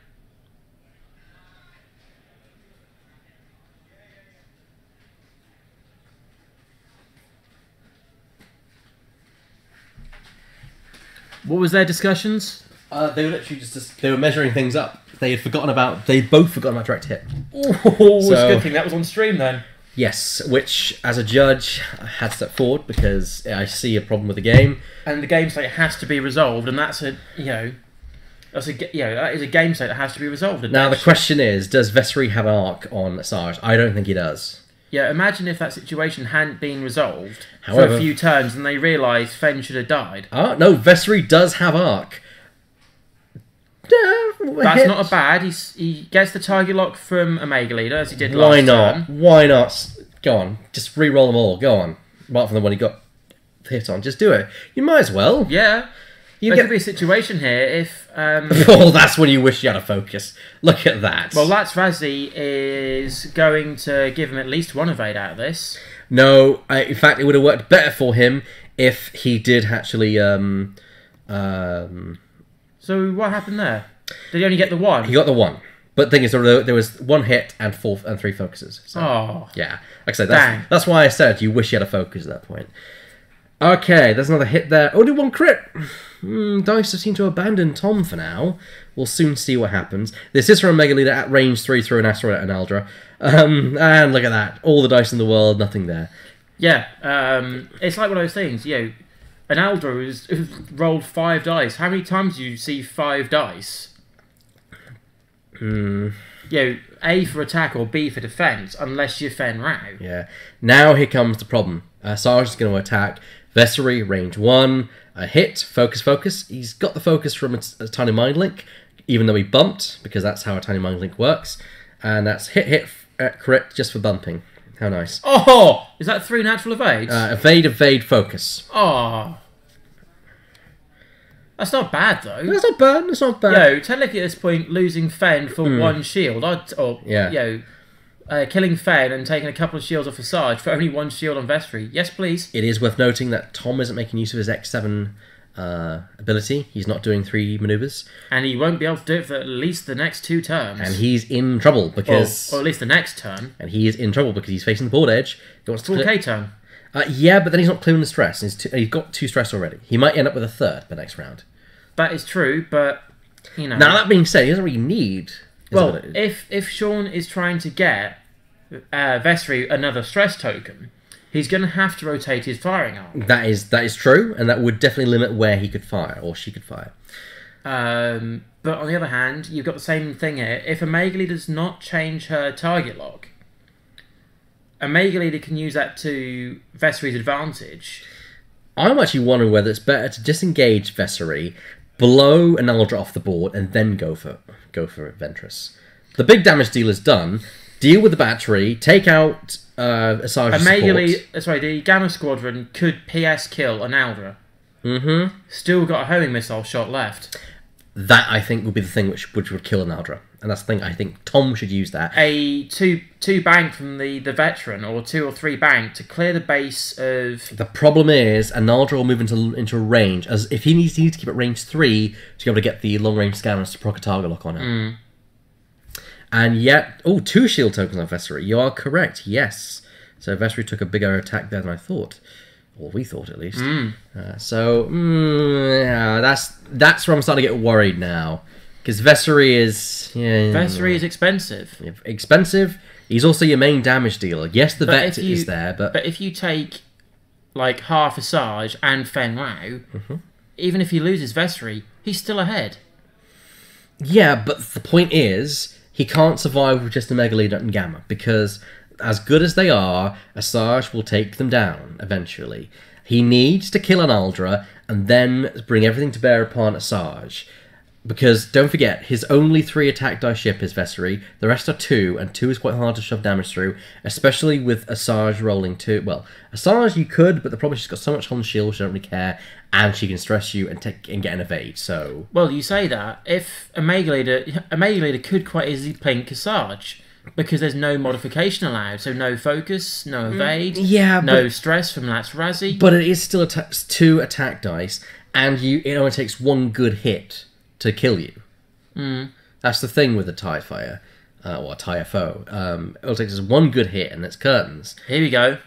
Speaker 2: What was their discussions?
Speaker 1: They were literally they were measuring things up. They'd both forgotten about direct hit.
Speaker 2: Oh, it's a good thing that was on stream then.
Speaker 1: Yes, which as a judge I had to step forward because I see a problem with the game.
Speaker 2: And the game state has to be resolved, and that is a game state that has to be resolved.
Speaker 1: Now the question is, does Vessery have an arc on Asajj? I don't think he does.
Speaker 2: Yeah, imagine if that situation hadn't been resolved for a few turns and they realised Fen should have died.
Speaker 1: No, Vessery does have arc.
Speaker 2: That's not a bad. He gets the target lock from Omega Leader as he did last turn.
Speaker 1: Why not? Go on, just re-roll them all. Go on, apart from the one he got hit on. Just do it. You might as well.
Speaker 2: Yeah. There could be a situation here if...
Speaker 1: oh, that's when you wish you had a focus. Look at that.
Speaker 2: Well, Razzie is going to give him at least one evade out of this.
Speaker 1: No, in fact, it would have worked better for him if he did actually...
Speaker 2: So what happened there? Did he only get the 1?
Speaker 1: He got the 1. But the thing is, there was 1 hit and 3 focuses. So, yeah. Like I said, that's why I said you wish you had a focus at that point. Okay, there's another hit there. Only 1 crit. Dice seem to abandon Tom for now. We'll soon see what happens. This is from a Mega Leader at range 3 through an Asteroid and Aldra. And look at that. All the dice in the world, nothing there.
Speaker 2: Yeah, it's like one of those things, an Aldra has rolled 5 dice. How many times do you see 5 dice? A for attack or B for defense, unless you Fen Rao.
Speaker 1: Yeah. Now here comes the problem. Sarge is going to attack Vessery, range 1, a hit, focus. He's got the focus from a Tiny Mind Link, even though he bumped, because that's how a Tiny Mind Link works. And that's hit, crit, just for bumping. How nice.
Speaker 2: Oh! Is that 3 natural evades?
Speaker 1: Evade, focus.
Speaker 2: Oh. That's not bad, though.
Speaker 1: That's not bad.
Speaker 2: Technically at this point, losing Fen for 1 shield, killing Fen and taking a couple of shields off Sarge for only 1 shield on Vessery. Yes, please.
Speaker 1: It is worth noting that Tom isn't making use of his X7 ability. He's not doing 3 maneuvers.
Speaker 2: And he won't be able to do it for at least the next 2 turns.
Speaker 1: And he's in trouble because...
Speaker 2: Or at least the next turn.
Speaker 1: And he is in trouble because he's facing the board edge. He wants
Speaker 2: to K turn.
Speaker 1: Yeah, but then he's not clearing the stress. He's got 2 stress already. He might end up with a 3rd the next round.
Speaker 2: That is true, but,
Speaker 1: Now, that being said, he doesn't really need...
Speaker 2: Well, if Shaun is trying to get Vessery another stress token, he's going to have to rotate his firing arm.
Speaker 1: That is true, and that would definitely limit where he could fire, or she could fire.
Speaker 2: But on the other hand, you've got the same thing here. If a Mega Leader does not change her target lock, a Mega Leader can use that to Vessery's advantage.
Speaker 1: I'm actually wondering whether it's better to disengage Vessery, blow an Aldra off the board, and then go for Ventress. The big damage deal is done. Deal with the battery, take out a Sarge's support.
Speaker 2: The Gamma Squadron could PS kill an Aldra. Mm-hmm. Still got a homing missile shot left.
Speaker 1: That, I think, would be the thing which would kill an Aldra. And that's the thing, I think Tom should use that.
Speaker 2: A two bank from the veteran, or 2 or 3 bank, to clear the base of...
Speaker 1: The problem is, an Aldra will move into range, as if he needs to keep at range 3 to be able to get the long-range scanners to proc a target lock on it. And yet... 2 shield tokens on Vessery. You are correct, yes. So Vessery took a bigger attack there than I thought. Or we thought, at least. Yeah, that's where I'm starting to get worried now. Because Vessery is...
Speaker 2: Vessery is expensive.
Speaker 1: Expensive. He's also your main damage dealer. Yes, the vet is there, but...
Speaker 2: But if you take, like, half a Sarge and Fen Rao, even if he loses Vessery, he's still ahead.
Speaker 1: Yeah, but the point is, he can't survive with just a Mega Leader and Gamma, because as good as they are, a Sarge will take them down, eventually. He needs to kill an Aldra, and then bring everything to bear upon a Sarge. Because, don't forget, his only 3 attack die ship is Vessery, the rest are 2, and 2 is quite hard to shove damage through, especially with a Sarge rolling 2. Well, a Sarge you could, but the problem is she's got so much on shield, she don't really care, and she can stress you and get an evade, so...
Speaker 2: Well, you say that, if a Mega Leader could quite easily plink a Sarge, because there's no modification allowed, so no focus, no evade, no stress from Lats Razzie.
Speaker 1: But it is still 2 attack dice, and it only takes 1 good hit to kill you. That's the thing with the TIE Fire, or a TIE FO. It'll take just 1 good hit and it's curtains.
Speaker 2: Here we go.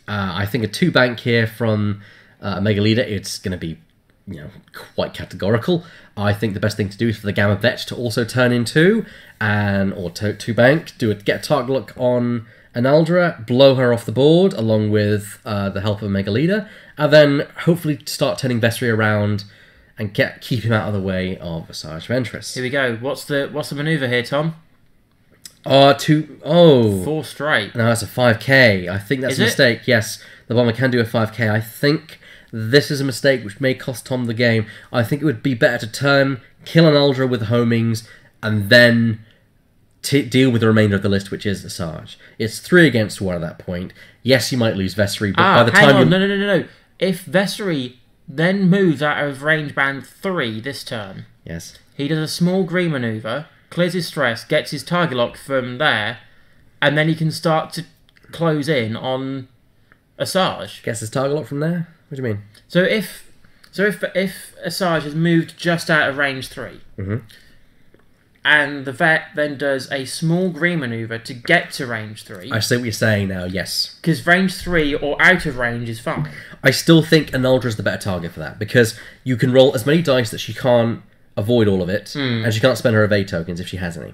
Speaker 1: I think a 2 bank here from Mega Leader, it's going to be quite categorical. I think the best thing to do is for the Gamma Vet to also turn in 2, or 2 bank, get a target lock on an Aldra, blow her off the board along with the help of Mega Leader, and then hopefully start turning Vessery around and keep him out of the way of Sarge Ventress.
Speaker 2: Here we go. What's the manoeuvre here, Tom?
Speaker 1: 4
Speaker 2: straight.
Speaker 1: No, that's a 5k. I think that's a mistake. Yes, the bomber can do a 5k. I think this is a mistake which may cost Tom the game. I think it would be better to kill an Aldra with homings, and then deal with the remainder of the list, which is the Sarge. It's 3 against 1 at that point. Yes, you might lose Vessery, but by the time
Speaker 2: No. If Vessery then moves out of range band 3 this turn,
Speaker 1: yes,
Speaker 2: he does a small green manoeuvre, clears his stress, gets his target lock from there, and then he can start to close in on a Sarge.
Speaker 1: Gets his target lock from there? What do you mean?
Speaker 2: So if a Sarge has moved just out of range 3, and the vet then does a small green maneuver to get to range 3.
Speaker 1: I see what you're saying now, yes.
Speaker 2: Because range 3 or out of range is fine.
Speaker 1: I still think Analdra is the better target for that, because you can roll as many dice that she can't avoid all of it, and she can't spend her evade tokens if she has any.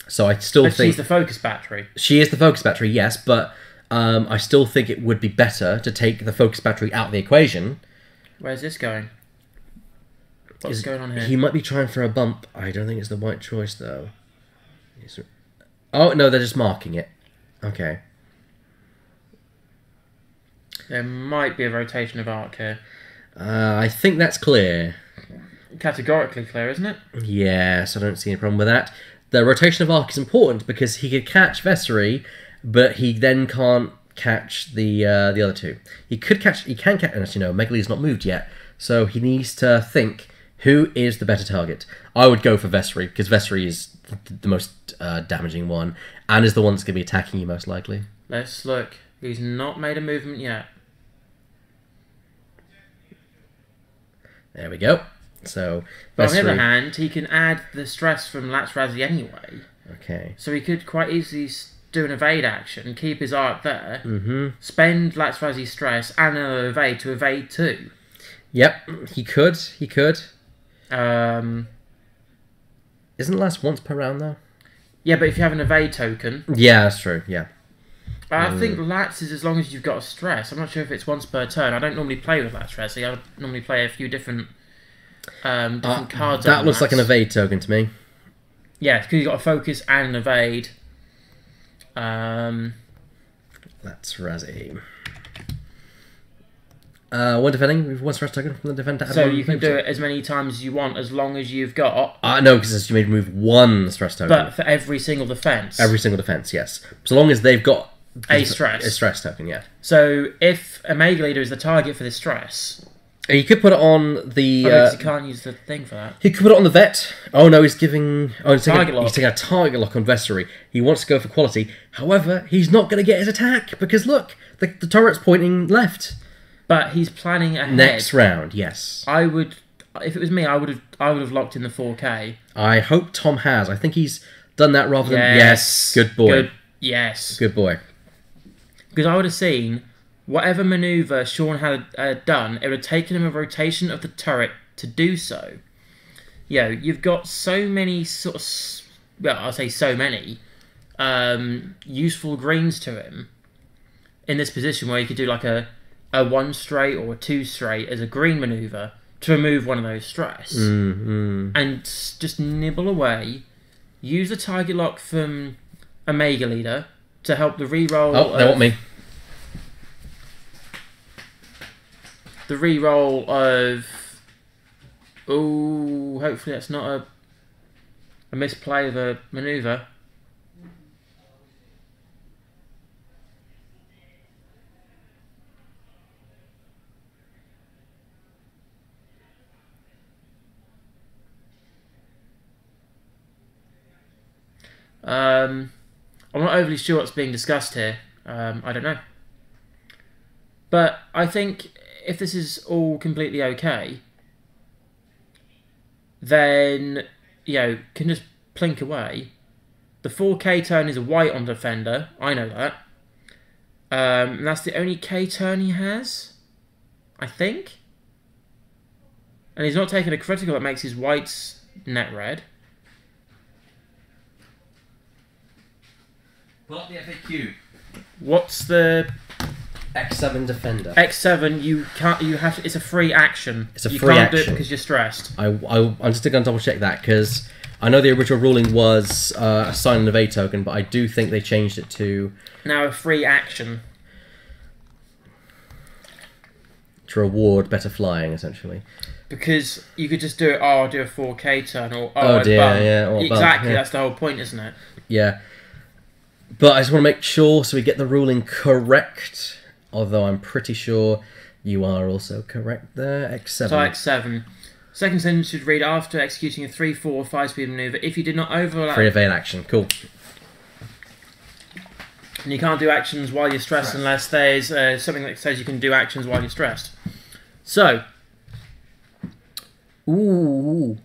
Speaker 1: So I still think...
Speaker 2: she's the focus battery.
Speaker 1: She is the focus battery, yes, but I still think it would be better to take the focus battery out of the equation.
Speaker 2: Where's this going? What's going on here?
Speaker 1: He might be trying for a bump. I don't think it's the right choice, though. Oh, no, they're just marking it. Okay.
Speaker 2: There might be a rotation of arc here.
Speaker 1: I think that's clear.
Speaker 2: Categorically clear, isn't it?
Speaker 1: Yes, I don't see any problem with that. The rotation of arc is important because he could catch Vessery, but he then can't catch the other two. He can catch, and as you know, Megalee's not moved yet, so he needs to think who is the better target. I would go for Vessery, because Vessery is the most damaging one, and is the one that's going to be attacking you most likely.
Speaker 2: Let's look. He's not made a movement yet.
Speaker 1: There we go. So,
Speaker 2: but on the other hand, he can add the stress from Latsrazi anyway.
Speaker 1: Okay.
Speaker 2: So he could quite easily do an evade action, keep his arc there, spend Latsrazi's stress and another evade to evade 2.
Speaker 1: Yep, he could. He could.
Speaker 2: Isn't
Speaker 1: last once per round though?
Speaker 2: Yeah, but if you have an evade token...
Speaker 1: Yeah, that's true, yeah.
Speaker 2: I think Lats is as long as you've got a stress. I'm not sure if it's once per turn. I don't normally play with Latsrazi. I would normally play a few different cards.
Speaker 1: That looks like an evade token to me.
Speaker 2: Yeah, because you've got a focus and an evade.
Speaker 1: Latsrazi. One defending with one stress token from the defender.
Speaker 2: So you can do it as many times as you want, as long as you've got...
Speaker 1: no, because you made remove one stress token.
Speaker 2: But for every single defense.
Speaker 1: Every single defense, yes. So long as they've got
Speaker 2: a stress.
Speaker 1: A stress token, yeah.
Speaker 2: So if a Mega Leader is the target for this stress...
Speaker 1: You could put it on the...
Speaker 2: because you can't use the thing for that.
Speaker 1: He could put it on the vet. Oh no, he's giving... he's
Speaker 2: target lock.
Speaker 1: He's taking a target lock on Vessery. He wants to go for quality. However, he's not going to get his attack, because look, the turret's pointing left.
Speaker 2: But he's planning ahead.
Speaker 1: Next round, yes.
Speaker 2: I would... If it was me, I would have locked in the 4K.
Speaker 1: I hope Tom has. I think he's done that rather than... Yes. Good boy.
Speaker 2: Yes.
Speaker 1: Good boy.
Speaker 2: Because I would have seen... Whatever manoeuvre Shaun had done, it would have taken him a rotation of the turret to do so. You've got so many sort of... Well, I'll say so many useful greens to him in this position where you could do like a 1 straight or a 2 straight as a green manoeuvre to remove one of those stress. And just nibble away. Use the target lock from a Mega Leader to help the reroll.
Speaker 1: Oh, they want me.
Speaker 2: The reroll of... Oh, hopefully that's not a misplay of a manoeuvre. I'm not overly sure what's being discussed here. I don't know. But I think... If this is all completely okay, then, can just plink away. The 4K turn is a white on defender. I know that. And that's the only K turn he has, I think. And he's not taking a critical that makes his whites net red.
Speaker 1: Pull up the FAQ.
Speaker 2: What's the...
Speaker 1: X7 defender.
Speaker 2: X7, you can't. You have. It's a free action.
Speaker 1: It's a
Speaker 2: you
Speaker 1: free
Speaker 2: can't
Speaker 1: action.
Speaker 2: do it because you're stressed.
Speaker 1: I'm just going to double check that because I know the original ruling was assign an evade token, but I do think they changed it to
Speaker 2: now a free action
Speaker 1: to reward better flying, essentially.
Speaker 2: Because you could just do it. Oh, I'll do a 4K turn, or
Speaker 1: oh dear,
Speaker 2: bump.
Speaker 1: yeah, or
Speaker 2: exactly.
Speaker 1: Bump, yeah.
Speaker 2: That's the whole point, isn't it?
Speaker 1: Yeah, but I just want to make sure so we get the ruling correct. Although I'm pretty sure you are also correct there. X7.
Speaker 2: So X7. Second sentence should read, after executing a 3, 4, or 5-speed manoeuvre, if you did not overlap...
Speaker 1: Free evade action. Cool.
Speaker 2: And you can't do actions while you're stressed unless there's something that says you can do actions while you're stressed. So...
Speaker 1: Ooh.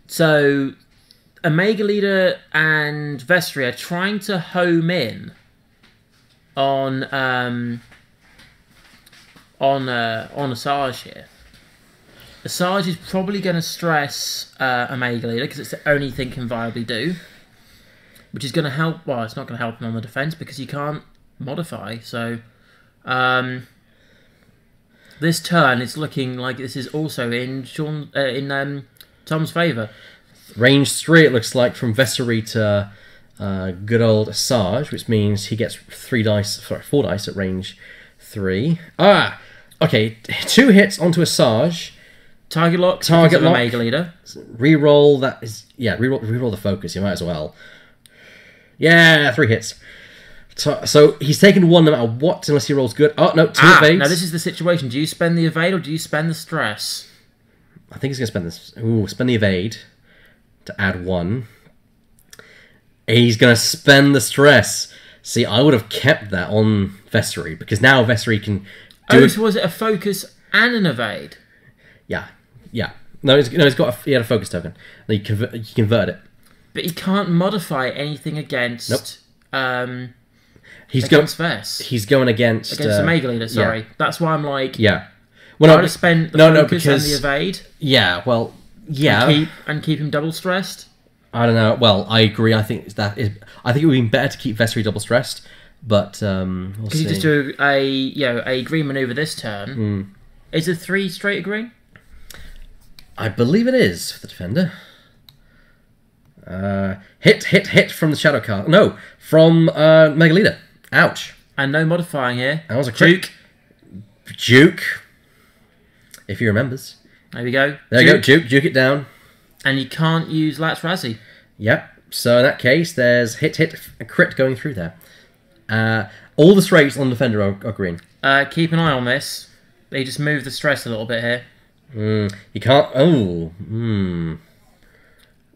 Speaker 2: So, Omega Leader and Vestry are trying to home in on Asajj here. Asajj is probably going to stress Omega Leader because it's the only thing can viably do, which is going to help. Well, it's not going to help him on the defense because he can't modify. So, this turn it's looking like this is also in Tom's favour.
Speaker 1: Range 3, it looks like, from Vessery to good old Asajj, which means he gets 4 dice at range 3. Ah, okay, 2 hits onto Asajj.
Speaker 2: Target lock. Omega Leader.
Speaker 1: Reroll that is reroll the focus. You might as well. Yeah, 3 hits. So he's taken 1 no matter what, unless he rolls good. Oh no, 2 evades.
Speaker 2: Now this is the situation. Do you spend the evade or do you spend the stress?
Speaker 1: I think he's gonna spend this. Ooh, spend the evade to add 1. He's gonna spend the stress. See, I would have kept that on Vessery because now Vessery can do.
Speaker 2: So was it a focus and an evade?
Speaker 1: Yeah. No, he had a focus token. He converted it.
Speaker 2: But he can't modify anything against.
Speaker 1: Nope.
Speaker 2: He's
Speaker 1: going against
Speaker 2: Omega Leader. Sorry, that's why I'm like.
Speaker 1: Yeah. Well,
Speaker 2: I would have spent the focus and the evade.
Speaker 1: Yeah. Well. Yeah.
Speaker 2: And keep him double stressed.
Speaker 1: I don't know. Well, I agree. I think it would be better to keep Vessery double stressed, but we'll see.
Speaker 2: You just do a green maneuver this turn. Is it 3 straight a green?
Speaker 1: I believe it is for the defender. Hit from the shadow card. No, from Mega Leader. Ouch.
Speaker 2: And no modifying here.
Speaker 1: That was a crit. Juke. If he remembers.
Speaker 2: There we go.
Speaker 1: There you go. Juke it down.
Speaker 2: And you can't use Latch Razzie.
Speaker 1: Yep. So in that case, there's hit, a crit going through there. All the straights on the defender are green.
Speaker 2: Keep an eye on this. They just move the stress a little bit here.
Speaker 1: You can't. Oh.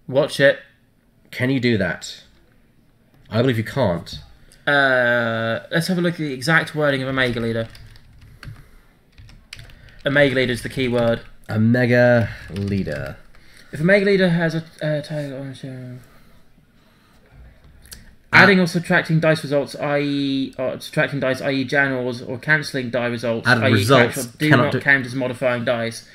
Speaker 2: Watch it.
Speaker 1: Can you do that? I believe you can't.
Speaker 2: Let's have a look at the exact wording of Omega Leader. Omega Leader is the key word.
Speaker 1: Omega Leader.
Speaker 2: If Omega Leader has a title, adding or subtracting dice results, i.e. subtracting dice, i.e. generals, or cancelling die results,
Speaker 1: i.e. results,
Speaker 2: do not count as modifying dice.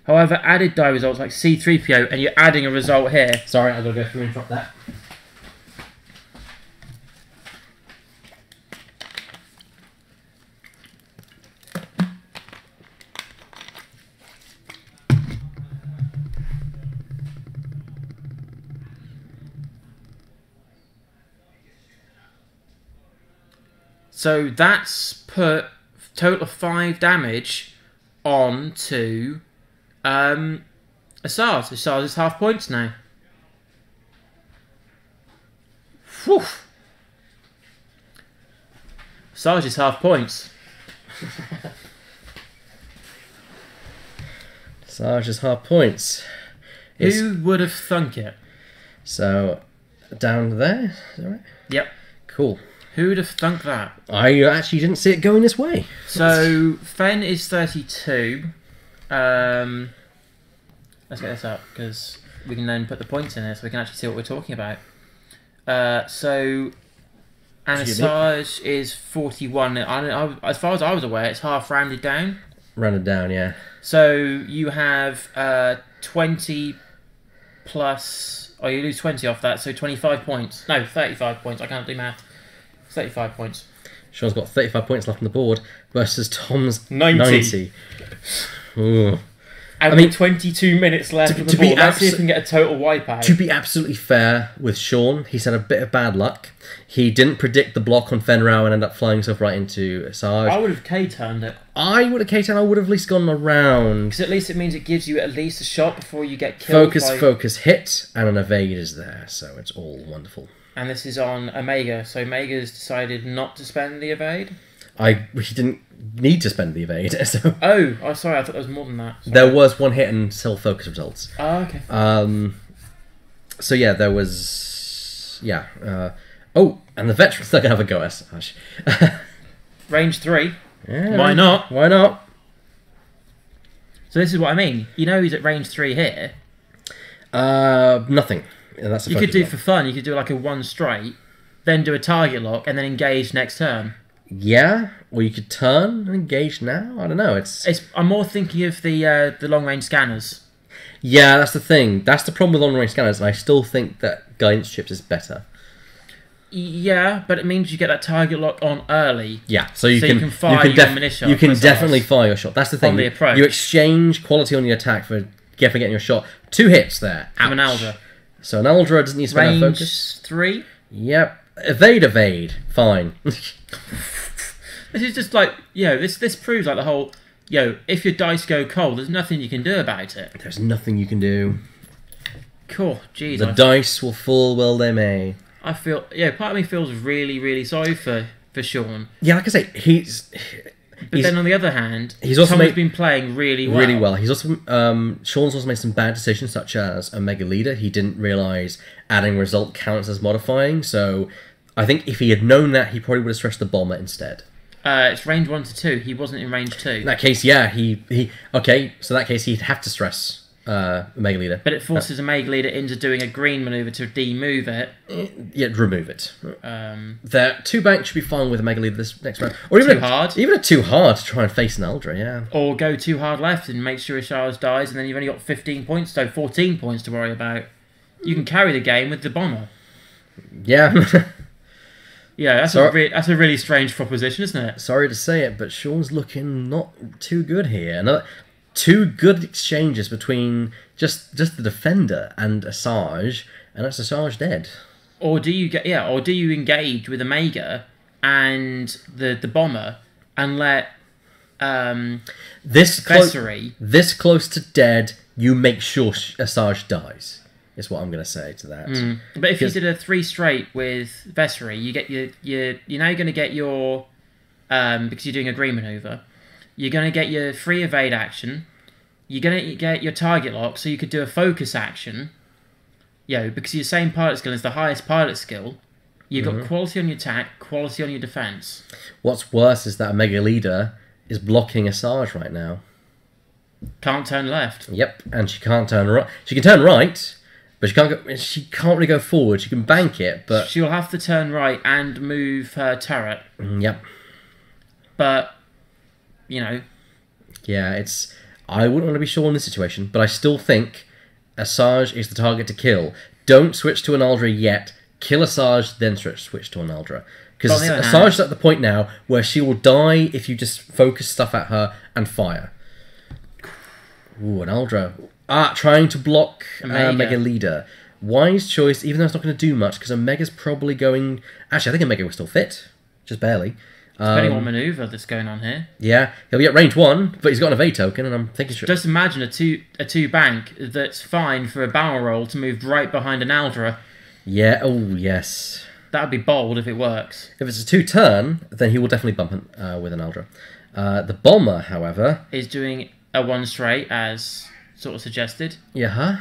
Speaker 2: However, added die results like C3PO, and you're adding a result here.
Speaker 1: Sorry, I've got to go through and drop that.
Speaker 2: So that's put total of 5 damage on to Asajj. Asajj is half points now. Whew. Asajj is half points.
Speaker 1: Asajj is half points.
Speaker 2: Who would have thunk it?
Speaker 1: So, down there? Is that right?
Speaker 2: Yep.
Speaker 1: Cool.
Speaker 2: Who would have thunk that?
Speaker 1: I actually didn't see it going this way.
Speaker 2: So, Fen is 32. Let's get this up, because we can then put the points in there so we can actually see what we're talking about. So, Asajj is 41. As far as I was aware, it's half rounded down.
Speaker 1: Rounded down, yeah.
Speaker 2: So, you have 20 plus... Oh, you lose 20 off that, so 25 points. No, 35 points. I can't do math. 35 points.
Speaker 1: Sean's got 35 points left on the board versus Tom's
Speaker 2: 90.
Speaker 1: Ooh.
Speaker 2: I mean, 22 minutes left on the board. Let's see if we can get a total wipeout.
Speaker 1: To be absolutely fair with Shaun, he's had a bit of bad luck. He didn't predict the block on Fenrir and ended up flying himself right into Asajj.
Speaker 2: I would have K-turned it.
Speaker 1: I would have K-turned. I would have at least gone around.
Speaker 2: Because at least it means it gives you at least a shot before you get killed.
Speaker 1: Focus, hit, and an evade is there, so it's all wonderful.
Speaker 2: And this is on Omega, so Omega's decided not to spend the evade?
Speaker 1: He didn't need to spend the evade, so...
Speaker 2: Oh, sorry, I thought there was more than that. Sorry.
Speaker 1: There was one hit and still focus results.
Speaker 2: Oh, okay.
Speaker 1: So yeah, there was... Yeah. And the veteran's not going to have a go at Asajj.
Speaker 2: Range 3.
Speaker 1: Yeah,
Speaker 2: Why not?
Speaker 1: Why not?
Speaker 2: So this is what I mean. You know he's at range 3 here.
Speaker 1: Nothing. That's a
Speaker 2: You could
Speaker 1: focus
Speaker 2: do
Speaker 1: lock.
Speaker 2: for fun. You could do like a 1 straight, then do a target lock, and then engage next turn.
Speaker 1: Yeah, or you could turn and engage now. I don't know.
Speaker 2: I'm more thinking of the long range scanners.
Speaker 1: Yeah, that's the thing. That's the problem with long range scanners, and I still think that guidance chips is better.
Speaker 2: Yeah, but it means you get that target lock on early.
Speaker 1: Yeah, so you can
Speaker 2: fire your ammunition.
Speaker 1: You can
Speaker 2: missiles
Speaker 1: definitely fire your shot. That's the thing.
Speaker 2: on the approach.
Speaker 1: You exchange quality on your attack for getting your shot. 2 hits there.
Speaker 2: From an
Speaker 1: Ouch.
Speaker 2: Aldra.
Speaker 1: So an Aldra doesn't need to spend that focus.
Speaker 2: Range 3.
Speaker 1: Yep. Evade. Fine.
Speaker 2: This is just like, this proves like the whole, if your dice go cold, there's nothing you can do about it.
Speaker 1: There's nothing you can do.
Speaker 2: Cool, jeez.
Speaker 1: The dice will fall well they may.
Speaker 2: I feel, part of me feels really, really sorry for Shaun.
Speaker 1: Yeah, like I say, he's
Speaker 2: then on the other hand,
Speaker 1: he's also
Speaker 2: Tom's been playing really well.
Speaker 1: Really well. He's also Shaun's also made some bad decisions, such as Omega Leader. He didn't realise adding result counts as modifying, so I think if he had known that, he probably would have stressed the bomber instead.
Speaker 2: It's range 1 to 2. He wasn't in range 2.
Speaker 1: In that case, yeah, okay. So in that case, he'd have to stress Omega Leader.
Speaker 2: But it forces Omega Leader into doing a green maneuver to demove it.
Speaker 1: Yeah, remove it. The 2 bank should be fine with Omega Leader this next round, or
Speaker 2: Too hard.
Speaker 1: Even a 2 hard to try and face an Aldra. Yeah.
Speaker 2: Or go too hard left and make sure Ishars dies, and then you've only got 15 points, so 14 points to worry about. You can carry the game with the bomber.
Speaker 1: Yeah.
Speaker 2: Yeah, that's a really strange proposition, isn't it?
Speaker 1: Sorry to say it, but Shaun's looking not too good here. 2 good exchanges between just the defender and Asajj, and that's Asajj dead.
Speaker 2: Or do you engage with Omega and the bomber and let
Speaker 1: this close to dead, you make sure Asajj dies. Is what I'm going to say to that.
Speaker 2: But if you did a 3 straight with Vessery, you get you're now going to get your because you're doing a green maneuver, you're going to get your free evade action. You're going to get your target lock, so you could do a focus action. Because your same pilot skill is the highest pilot skill. You've got quality on your attack, quality on your defense.
Speaker 1: What's worse is that Omega Leader is blocking Asajj right now.
Speaker 2: Can't turn left.
Speaker 1: Yep, and she can't turn right. She can turn right. But she can't really go forward. She can bank it, but
Speaker 2: she'll have to turn right and move her turret.
Speaker 1: Yep.
Speaker 2: But,
Speaker 1: Yeah, I wouldn't want to be Shaun in this situation, but I still think Asajj is the target to kill. Don't switch to an Aldra yet. Kill Asajj, then switch to an Aldra. Because Asajj's at the point now where she will die if you just focus stuff at her and fire. Ooh, an Aldra. Trying to block Omega Leader. Wise choice, even though it's not going to do much, because Omega's probably going... Actually, I think Omega will still fit. Just barely.
Speaker 2: Depending on manoeuvre that's going on here.
Speaker 1: Yeah, he'll be at range 1, but he's got an evade token, and I'm thinking...
Speaker 2: Just imagine a two bank that's fine for a barrel roll to move right behind an Aldra.
Speaker 1: Yeah, oh, yes.
Speaker 2: That would be bold if it works.
Speaker 1: If it's a 2-turn, then he will definitely bump with an Aldra. The Bomber, however...
Speaker 2: is doing a 1 straight, as sort of suggested.
Speaker 1: Yeah.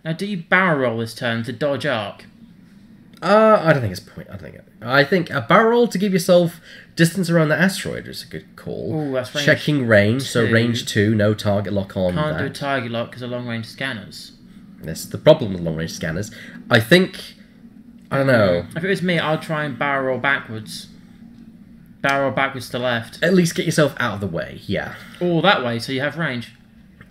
Speaker 2: Now, do you barrel roll this turn to dodge arc?
Speaker 1: I don't think it's a point. I think a barrel roll to give yourself distance around the asteroid is a good call.
Speaker 2: Ooh, that's range
Speaker 1: Checking range,
Speaker 2: 2.
Speaker 1: so range 2, no target lock on.
Speaker 2: Can't do a target lock because of long range scanners.
Speaker 1: That's the problem with long range scanners. I think, I don't know.
Speaker 2: If it was me, I'd try and barrel roll backwards. Barrel roll backwards to left.
Speaker 1: At least get yourself out of the way. Yeah.
Speaker 2: Or that way, so you have range.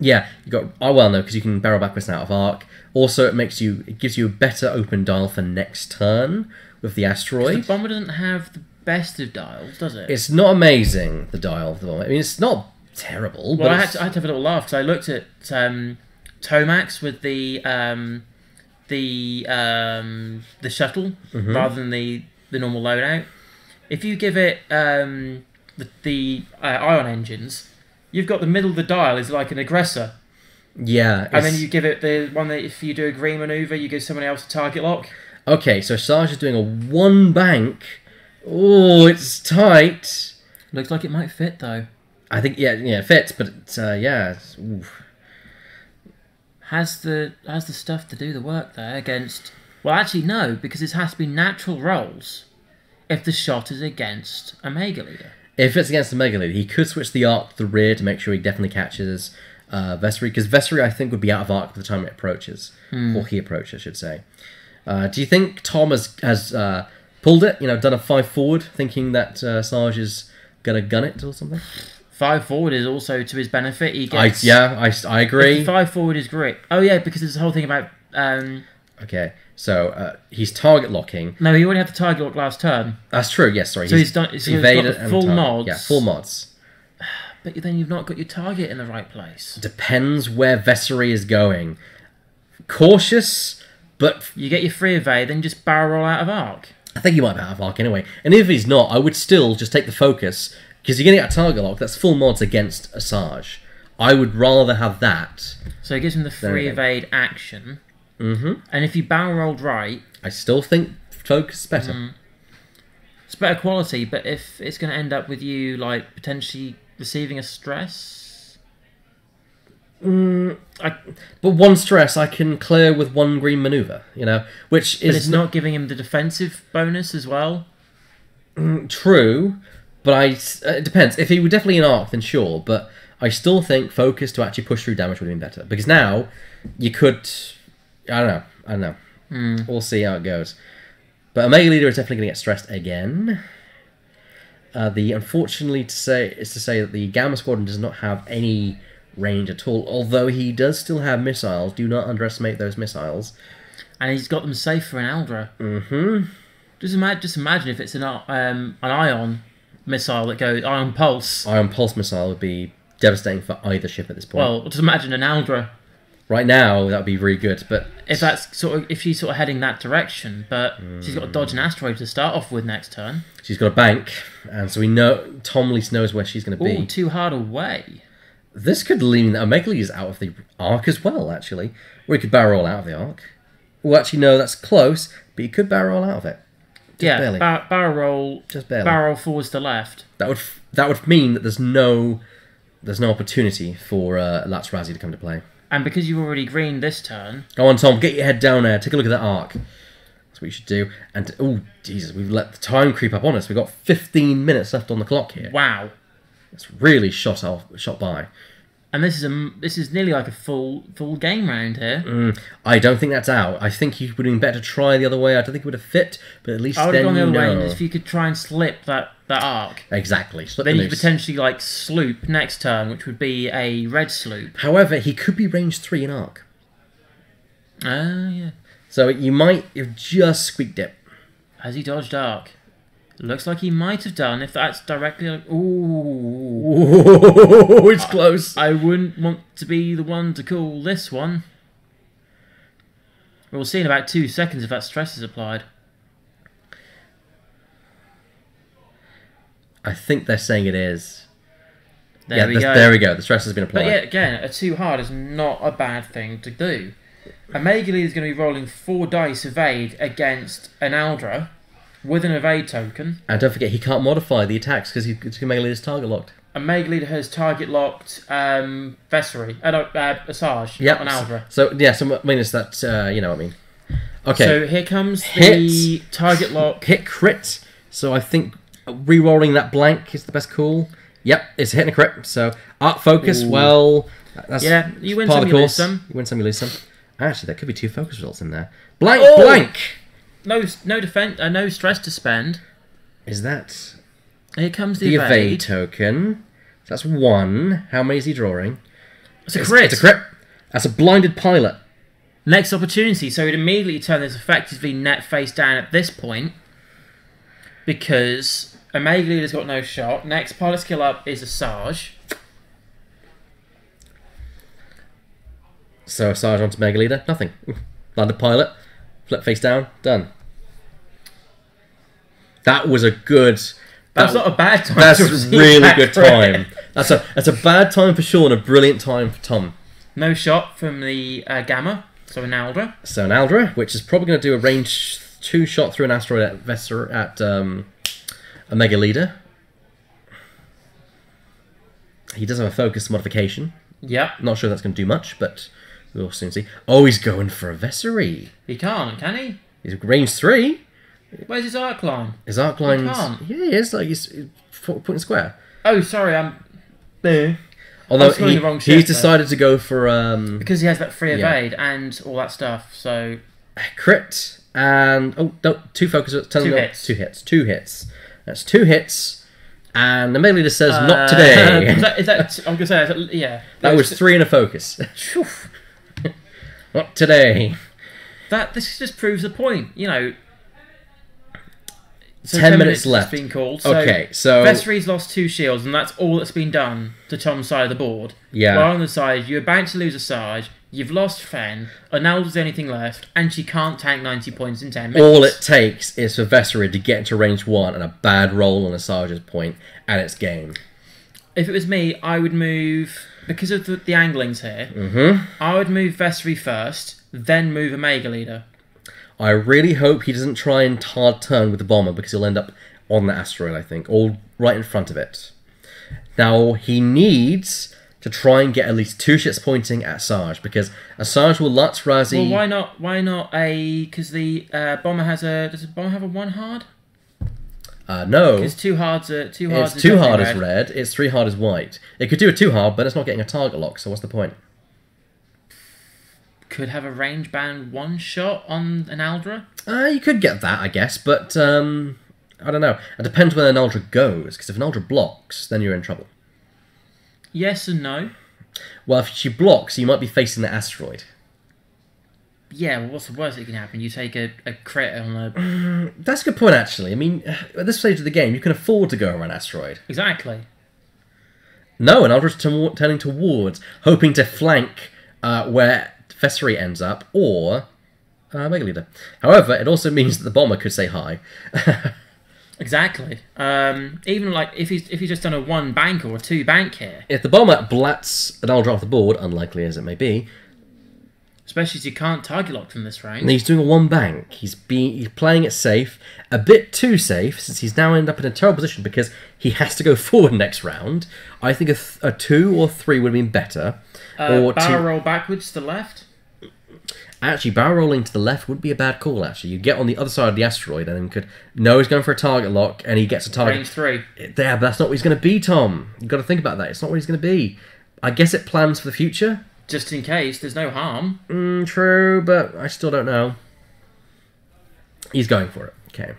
Speaker 1: Yeah, you got. Oh well, no, because you can barrel backwards and out of arc. Also, it gives you a better open dial for next turn with the asteroid.
Speaker 2: The bomber doesn't have the best of dials, does it?
Speaker 1: It's not amazing, the dial of the bomber. I mean, it's not terrible.
Speaker 2: Well,
Speaker 1: but
Speaker 2: I had to have a little laugh because I looked at Tomax with the shuttle rather than the normal loadout. If you give it the ion engines, you've got the middle of the dial is like an aggressor.
Speaker 1: Yeah.
Speaker 2: And then you give it the one that if you do a green maneuver, you give someone else a target lock.
Speaker 1: Okay, so Sarge is doing a 1 bank. Oh, it's tight.
Speaker 2: Looks like it might fit though.
Speaker 1: I think it fits, but yeah. Oof.
Speaker 2: Has the stuff to do the work there against? Well, actually no, because it has to be natural rolls if the shot is against Omega Leader.
Speaker 1: If it's against Omega Leader, he could switch the arc to the rear to make sure he definitely catches Vessery, because Vessery I think would be out of arc by the time it approaches, or he approaches, I should say. Do you think Tom has pulled it? Done a 5 forward, thinking that Sarge is gonna gun it or something?
Speaker 2: 5 forward is also to his benefit. He gets.
Speaker 1: I agree.
Speaker 2: If the 5 forward is great. Oh yeah, because there's the whole thing about.
Speaker 1: Okay, so he's target locking.
Speaker 2: No, he already had the target lock last turn.
Speaker 1: That's true. Yes, sorry.
Speaker 2: So he's done. So
Speaker 1: evaded
Speaker 2: got the full mods.
Speaker 1: Yeah, full mods.
Speaker 2: But then you've not got your target in the right place.
Speaker 1: Depends where Vessery is going. Cautious, but
Speaker 2: you get your free evade, then just barrel roll out of arc.
Speaker 1: I think he might be out of arc anyway. And if he's not, I would still just take the focus, because you're going to get a target lock. That's full mods against a Sarge. I would rather have that.
Speaker 2: So it gives him the free evade action.
Speaker 1: Mm-hmm.
Speaker 2: And if you barrel rolled right,
Speaker 1: I still think focus is better.
Speaker 2: It's better quality, but if it's going to end up with you like potentially receiving a stress,
Speaker 1: but one stress I can clear with 1 green maneuver, which is...
Speaker 2: But it's not giving him the defensive bonus as well?
Speaker 1: True, but it depends. If he were definitely in arc, then sure, but I still think focus to actually push through damage would have been better, because now you could... I don't know. We'll see how it goes. But Omega Leader is definitely going to get stressed again. Unfortunately to say that the Gamma Squadron does not have any range at all, although he does still have missiles. Do not underestimate those missiles.
Speaker 2: And he's got them safe for an Aldra.
Speaker 1: Mm-hmm.
Speaker 2: Just imagine if it's an ion missile that goes... Ion Pulse.
Speaker 1: Ion Pulse missile would be devastating for either ship at this point.
Speaker 2: Well, just imagine an Aldra.
Speaker 1: Right now, that would be really good, but...
Speaker 2: If she's sort of heading that direction, but she's got to dodge an asteroid to start off with next turn.
Speaker 1: She's got a bank, and so we know... Tom at least knows where she's going to be.
Speaker 2: Ooh, too hard away.
Speaker 1: This could mean that Omega Leader's out of the arc as well, actually. Or he could barrel roll out of the arc. Well, actually, no, that's close, but he could barrel roll out of it. Just barely.
Speaker 2: Barrel roll...
Speaker 1: Just barely.
Speaker 2: Barrel forwards to left.
Speaker 1: That would mean that there's no opportunity for Latsrazi to come to play.
Speaker 2: And because you've already greened this turn...
Speaker 1: Go on, Tom, get your head down there. Take a look at that arc. That's what you should do. And, oh, Jesus, we've let the time creep up on us. We've got 15 minutes left on the clock here.
Speaker 2: Wow.
Speaker 1: It's really shot by.
Speaker 2: And this is nearly like a full game round here.
Speaker 1: I don't think that's out. I think he would have been better to try the other way. I don't think it would have fit, but at least
Speaker 2: I would have
Speaker 1: then
Speaker 2: gone the other
Speaker 1: know.
Speaker 2: way if you could try and slip that arc.
Speaker 1: Exactly.
Speaker 2: Then you could potentially like sloop next turn, which would be a red sloop.
Speaker 1: However, he could be range 3 in arc.
Speaker 2: Yeah.
Speaker 1: So you might have just squeaked it.
Speaker 2: Has he dodged arc? Looks like he might have done, if that's directly... Ooh,
Speaker 1: it's close.
Speaker 2: I wouldn't want to be the one to call this one. We'll see in about 2 seconds if that stress is applied.
Speaker 1: I think they're saying it is.
Speaker 2: There we go.
Speaker 1: There we go. The stress has been applied.
Speaker 2: But yeah, again, a 2 hard is not a bad thing to do. Omega Leader is going to be rolling 4 dice evade against an Aldra with an evade token.
Speaker 1: And don't forget, he can't modify the attacks because Omega Leader's target locked.
Speaker 2: Omega Leader has target locked Vessery, Asajj,
Speaker 1: Yep.
Speaker 2: not an Aldra.
Speaker 1: So I mean, it's that, you know what I mean. Okay.
Speaker 2: So here comes the target lock.
Speaker 1: Hit crit. So I think re-rolling that blank is the best call. Yep, it's hitting a crit. So arc focus, well, that's
Speaker 2: you win
Speaker 1: part
Speaker 2: some,
Speaker 1: of the
Speaker 2: you lose
Speaker 1: course.
Speaker 2: some.
Speaker 1: You win some, you lose some. Actually, there could be 2 focus results in there. Blank.
Speaker 2: No defense, no stress to spend.
Speaker 1: Is that
Speaker 2: Here comes the
Speaker 1: evade token? So that's 1. How many is he drawing?
Speaker 2: It's a crit.
Speaker 1: It's a crit. That's a blinded pilot.
Speaker 2: Next opportunity, so he'd immediately turn this effectively net face down at this point because Omega Leader's got no shot. Next pilot skill up is Asajj.
Speaker 1: So Asajj onto Omega Leader, nothing. Blinded pilot, flip face down, done. That was a good...
Speaker 2: That's not a bad time.
Speaker 1: That's a really good time. That's a bad time for Shaun, a brilliant time for Tom.
Speaker 2: No shot from the Gamma, so an Aldra.
Speaker 1: So an Aldra, which is probably going to do a range 2 shot through an asteroid at Omega Leader. He does have a focus modification.
Speaker 2: Yeah.
Speaker 1: Not sure that's going to do much, but we'll soon see. Oh, he's going for a Vessery.
Speaker 2: He can't, can he?
Speaker 1: He's range 3.
Speaker 2: Where's his arc line?
Speaker 1: His arc line's...
Speaker 2: He can't.
Speaker 1: Yeah, he is. Like, he's point square.
Speaker 2: Oh, sorry, I'm... There.
Speaker 1: Although
Speaker 2: scrolling the wrong ship,
Speaker 1: he's decided to go for
Speaker 2: because he has that free evade and all that stuff. So
Speaker 1: crit and no, 2 focuses.
Speaker 2: 2 hits.
Speaker 1: 2 hits. 2 hits. That's 2 hits. And the melee leader says, "Not today."
Speaker 2: Is that? I'm gonna say, yeah.
Speaker 1: That was 3 in a focus. Not today.
Speaker 2: This just proves the point. You know. So
Speaker 1: 10 minutes left.
Speaker 2: Been called.
Speaker 1: Okay, so
Speaker 2: Vessery's lost 2 shields, and that's all that's been done to Tom's side of the board.
Speaker 1: Yeah.
Speaker 2: While on the side, you're about to lose a Sarge. You've lost Fen. Arnaldo's the only thing left, and she can't tank 90 points in 10 minutes.
Speaker 1: All it takes is for Vessery to get into range 1 and a bad roll on a Sarge's point, and it's game.
Speaker 2: If it was me, I would move, because of the anglings here, I would move Vessery first, then move Omega Leader.
Speaker 1: I really hope he doesn't try and hard turn with the bomber, because he'll end up on the asteroid, I think, or right in front of it. Now, he needs to try and get at least 2 ships pointing at Sarge, because a Sarge will Lutz Razzie...
Speaker 2: Well, why not a... Because the bomber has a... Does the bomber have a 1 hard?
Speaker 1: No.
Speaker 2: Because 2 hards are... 2 hards
Speaker 1: it's 2 hard is red, it's 3 hard is white. It could do a 2 hard, but it's not getting a target lock, so what's the point?
Speaker 2: Could have a range band 1 shot on an Aldra?
Speaker 1: You could get that, I guess, but I don't know. It depends where an Aldra goes, because if an Aldra blocks, then you're in trouble.
Speaker 2: Yes and no.
Speaker 1: Well, if she blocks, you might be facing the asteroid.
Speaker 2: Yeah, well, what's the worst that can happen? You take a crit on a...
Speaker 1: That's a good point, actually. I mean, at this stage of the game, you can afford to go around asteroid.
Speaker 2: Exactly.
Speaker 1: No, an Aldra's turning towards, hoping to flank where Vessery ends up, or Mega Leader. However, it also means that the bomber could say hi.
Speaker 2: Exactly. Even like if he's just done a 1 bank or a 2 bank here.
Speaker 1: If the bomber blats an Aldra off the board, unlikely as it may be,
Speaker 2: especially as you can't target lock from this range.
Speaker 1: and he's doing a 1 bank. He's playing it safe, a bit too safe, since he's now ended up in a terrible position because he has to go forward next round. I think a 2 or 3 would have been better. Or
Speaker 2: barrel roll backwards to the left.
Speaker 1: Actually, barrel rolling to the left would be a bad call, actually. You get on the other side of the asteroid and then could... No, he's going for a target lock, and he gets a target...
Speaker 2: Range 3.
Speaker 1: Yeah, but that's not what he's going to be, Tom. You've got to think about that. It's not what he's going to be. I guess it plans for the future.
Speaker 2: Just in case, there's no harm.
Speaker 1: True, but I still don't know. He's going for it. Okay.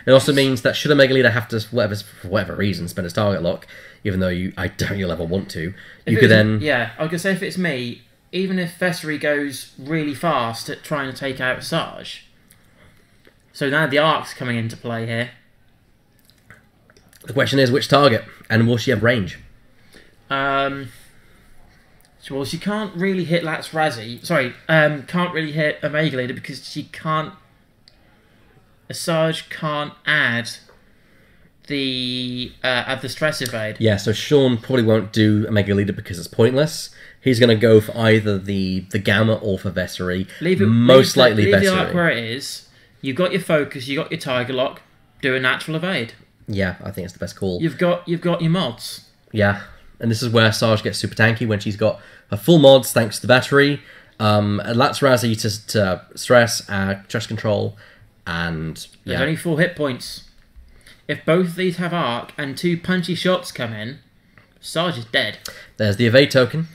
Speaker 1: It also means that should a Mega Leader have to, for whatever reason, spend his target lock, even though I doubt you'll ever want to, you could then...
Speaker 2: Yeah, I was going to say, if it's me... Even if Vessery goes really fast at trying to take out Sarge. So now the arc's coming into play here.
Speaker 1: The question is, which target? And will she have range?
Speaker 2: Well, she can't really hit Lats Razzie. Sorry, can't really hit Omega Leader because she can't... A Sarge can't add the stress evade.
Speaker 1: Yeah, so Shaun probably won't do Omega Leader because it's pointless. He's going to go for either the Gamma or for Vessery. Most likely Vessery.
Speaker 2: Leave the arc where it is. You've got your focus, you've got your Tiger Lock. Do a natural evade.
Speaker 1: Yeah, I think it's the best call.
Speaker 2: You've got your mods.
Speaker 1: Yeah, and this is where Sarge gets super tanky when she's got her full mods thanks to the battery. Lats Razzie to stress, stress control, and
Speaker 2: There's only 4 hit points. If both of these have arc and 2 punchy shots come in, Sarge is dead.
Speaker 1: There's the evade token.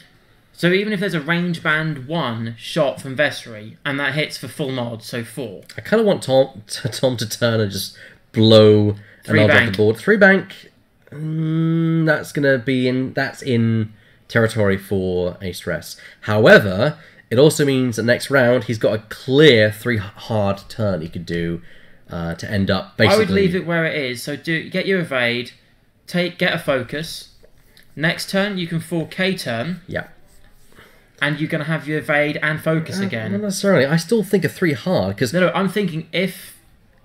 Speaker 2: So even if there's a range band 1 shot from Vessery, and that hits for full mod, so 4.
Speaker 1: I kind of want Tom to turn and just blow an Aldra off the board. 3 bank. That's in territory for a stress. However, it also means that next round he's got a clear 3 hard turn he could do to end up basically...
Speaker 2: I would leave it where it is. So get your evade, get a focus. Next turn you can 4K turn.
Speaker 1: Yeah.
Speaker 2: And you're going to have your evade and focus again.
Speaker 1: Not necessarily. I still think a 3 hard because
Speaker 2: no. I'm thinking if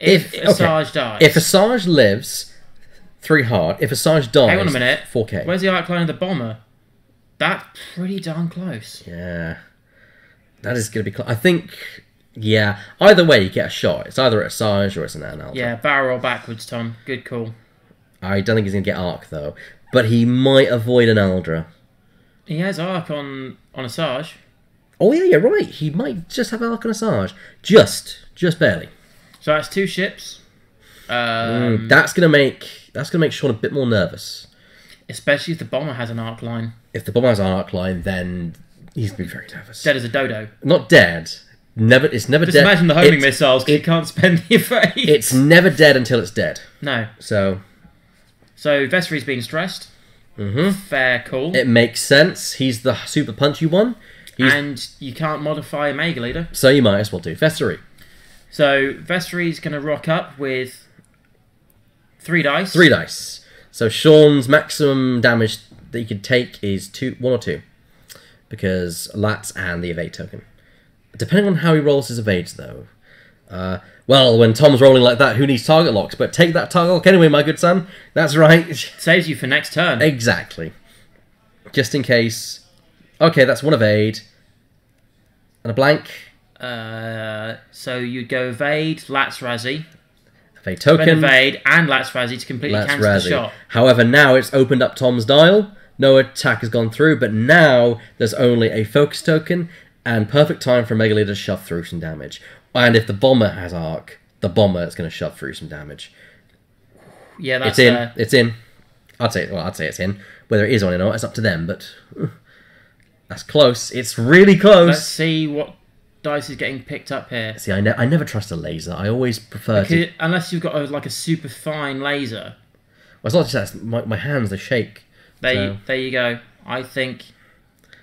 Speaker 2: Sarge dies.
Speaker 1: If a Sarge lives, 3 hard. If a Sarge dies,
Speaker 2: hang on a minute.
Speaker 1: 4K.
Speaker 2: Where's the arc line of the bomber? That's pretty darn close.
Speaker 1: Yeah, that is going to be close. I think. Yeah. Either way, you get a shot. It's either at a Sarge or it's an Aldra.
Speaker 2: Yeah, barrel roll backwards, Tom. Good call.
Speaker 1: I don't think he's going to get arc though, but he might avoid an Aldra.
Speaker 2: He has arc on a Sarge.
Speaker 1: Oh yeah, you're right. He might just have arc on a Sarge, just barely.
Speaker 2: So that's 2 ships.
Speaker 1: That's gonna make Shaun a bit more nervous.
Speaker 2: Especially if the bomber has an arc line.
Speaker 1: If the bomber has an arc line, then he's been very nervous.
Speaker 2: Dead as a dodo.
Speaker 1: Not dead. Never. It's never
Speaker 2: Just
Speaker 1: dead.
Speaker 2: imagine the homing missiles, because you can't spend the evade.
Speaker 1: It's never dead until it's dead.
Speaker 2: No.
Speaker 1: So
Speaker 2: Vessery's being stressed. Fair call.
Speaker 1: It makes sense. He's the super punchy one.
Speaker 2: And you can't modify a Mega Leader.
Speaker 1: So you might as well do Vessery.
Speaker 2: So Vessery's going to rock up with 3 dice.
Speaker 1: 3 dice. So Shaun's maximum damage that you can take is 1 or 2. Because Lats and the evade token. Depending on how he rolls his evades, though. Well, when Tom's rolling like that, who needs target locks? But take that target lock anyway, my good son. That's right.
Speaker 2: Saves you for next turn.
Speaker 1: Exactly. Just in case. Okay, that's 1 evade. And a blank.
Speaker 2: So you'd go evade, Lats Razzie.
Speaker 1: Evade token.
Speaker 2: Spend evade and Lats Razzie to completely
Speaker 1: Lats
Speaker 2: cancel
Speaker 1: Razzie.
Speaker 2: the shot.
Speaker 1: However, now it's opened up Tom's dial. No attack has gone through, but now there's only a focus token and perfect time for Mega Leader to shove through some damage. And if the bomber has arc, the bomber is going to shove through some damage.
Speaker 2: Yeah, that's
Speaker 1: it's in. It's in. I'd say it's in. Whether it is on or not, it's up to them. But that's close. It's really close.
Speaker 2: Let's see what dice is getting picked up here.
Speaker 1: See, I never trust a laser. I always prefer to.
Speaker 2: Unless you've got like a super fine laser.
Speaker 1: Well, it's not just that. My hands they shake.
Speaker 2: There you go. I think.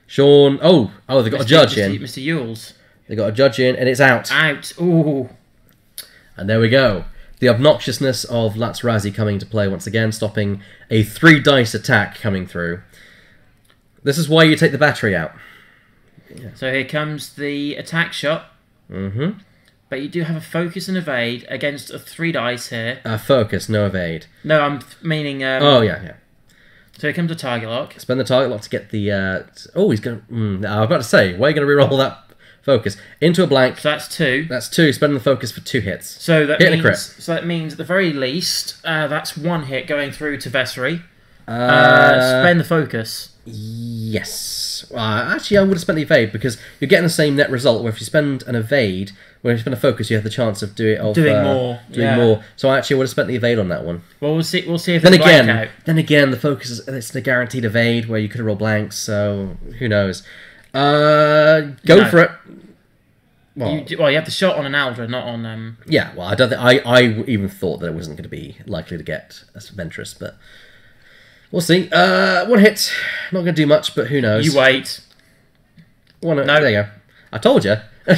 Speaker 1: Shaun. Oh, they've got a judge in.
Speaker 2: Mr. Yules.
Speaker 1: They got a judge in, and it's out.
Speaker 2: Out. Ooh.
Speaker 1: And there we go. The obnoxiousness of Lats Razzie coming into play once again, stopping a 3 dice attack coming through. This is why you take the battery out.
Speaker 2: Yeah. So here comes the attack shot. But you do have a focus and evade against a 3 dice here.
Speaker 1: Focus, no evade.
Speaker 2: No, I'm meaning.
Speaker 1: Oh yeah.
Speaker 2: So here comes a target lock.
Speaker 1: Spend the target lock to get the. Oh, he's gonna. I was about to say, why are you gonna reroll that focus into a blank?
Speaker 2: So that's 2.
Speaker 1: That's 2. Spend the focus for 2 hits.
Speaker 2: So that
Speaker 1: hit
Speaker 2: means.
Speaker 1: And a crit.
Speaker 2: So that means at the very least, that's 1 hit going through to Vessery. Spend the focus.
Speaker 1: Yes. Actually, I would have spent the evade because you're getting the same net result. Where if you spend an evade, when you spend a focus, you have the chance of doing more. So I actually would have spent the evade on that one.
Speaker 2: Well, we'll see if
Speaker 1: then
Speaker 2: it's
Speaker 1: again,
Speaker 2: out.
Speaker 1: Then again, the focus it's a guaranteed evade where you could roll blanks. So who knows? Go for it.
Speaker 2: Well, you have the shot on an Aldra, not on.
Speaker 1: Yeah. Well, I don't think I even thought that it wasn't going to be likely to get a Ventress, but. We'll see. 1 hit. Not going to do much, but who knows.
Speaker 2: You wait.
Speaker 1: No. There you go. I told you.
Speaker 2: I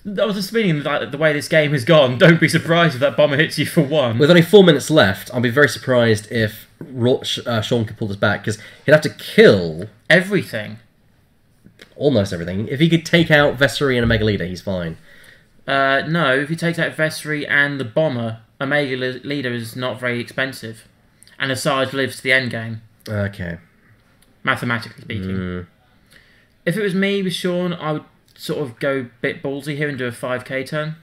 Speaker 2: was just meaning that the way this game has gone, don't be surprised if that bomber hits you for 1.
Speaker 1: With only 4 minutes left, I'll be very surprised if Shaun could pull this back, because he'd have to kill...
Speaker 2: everything.
Speaker 1: Almost everything. If he could take out Vessery and a Mega Leader, he's fine.
Speaker 2: No, if he takes out Vessery and the bomber, a Mega Leader is not very expensive. And a Sarge lives to the end game.
Speaker 1: Okay.
Speaker 2: Mathematically speaking. If it was me with Shaun, I would sort of go a bit ballsy here and do a 5k turn.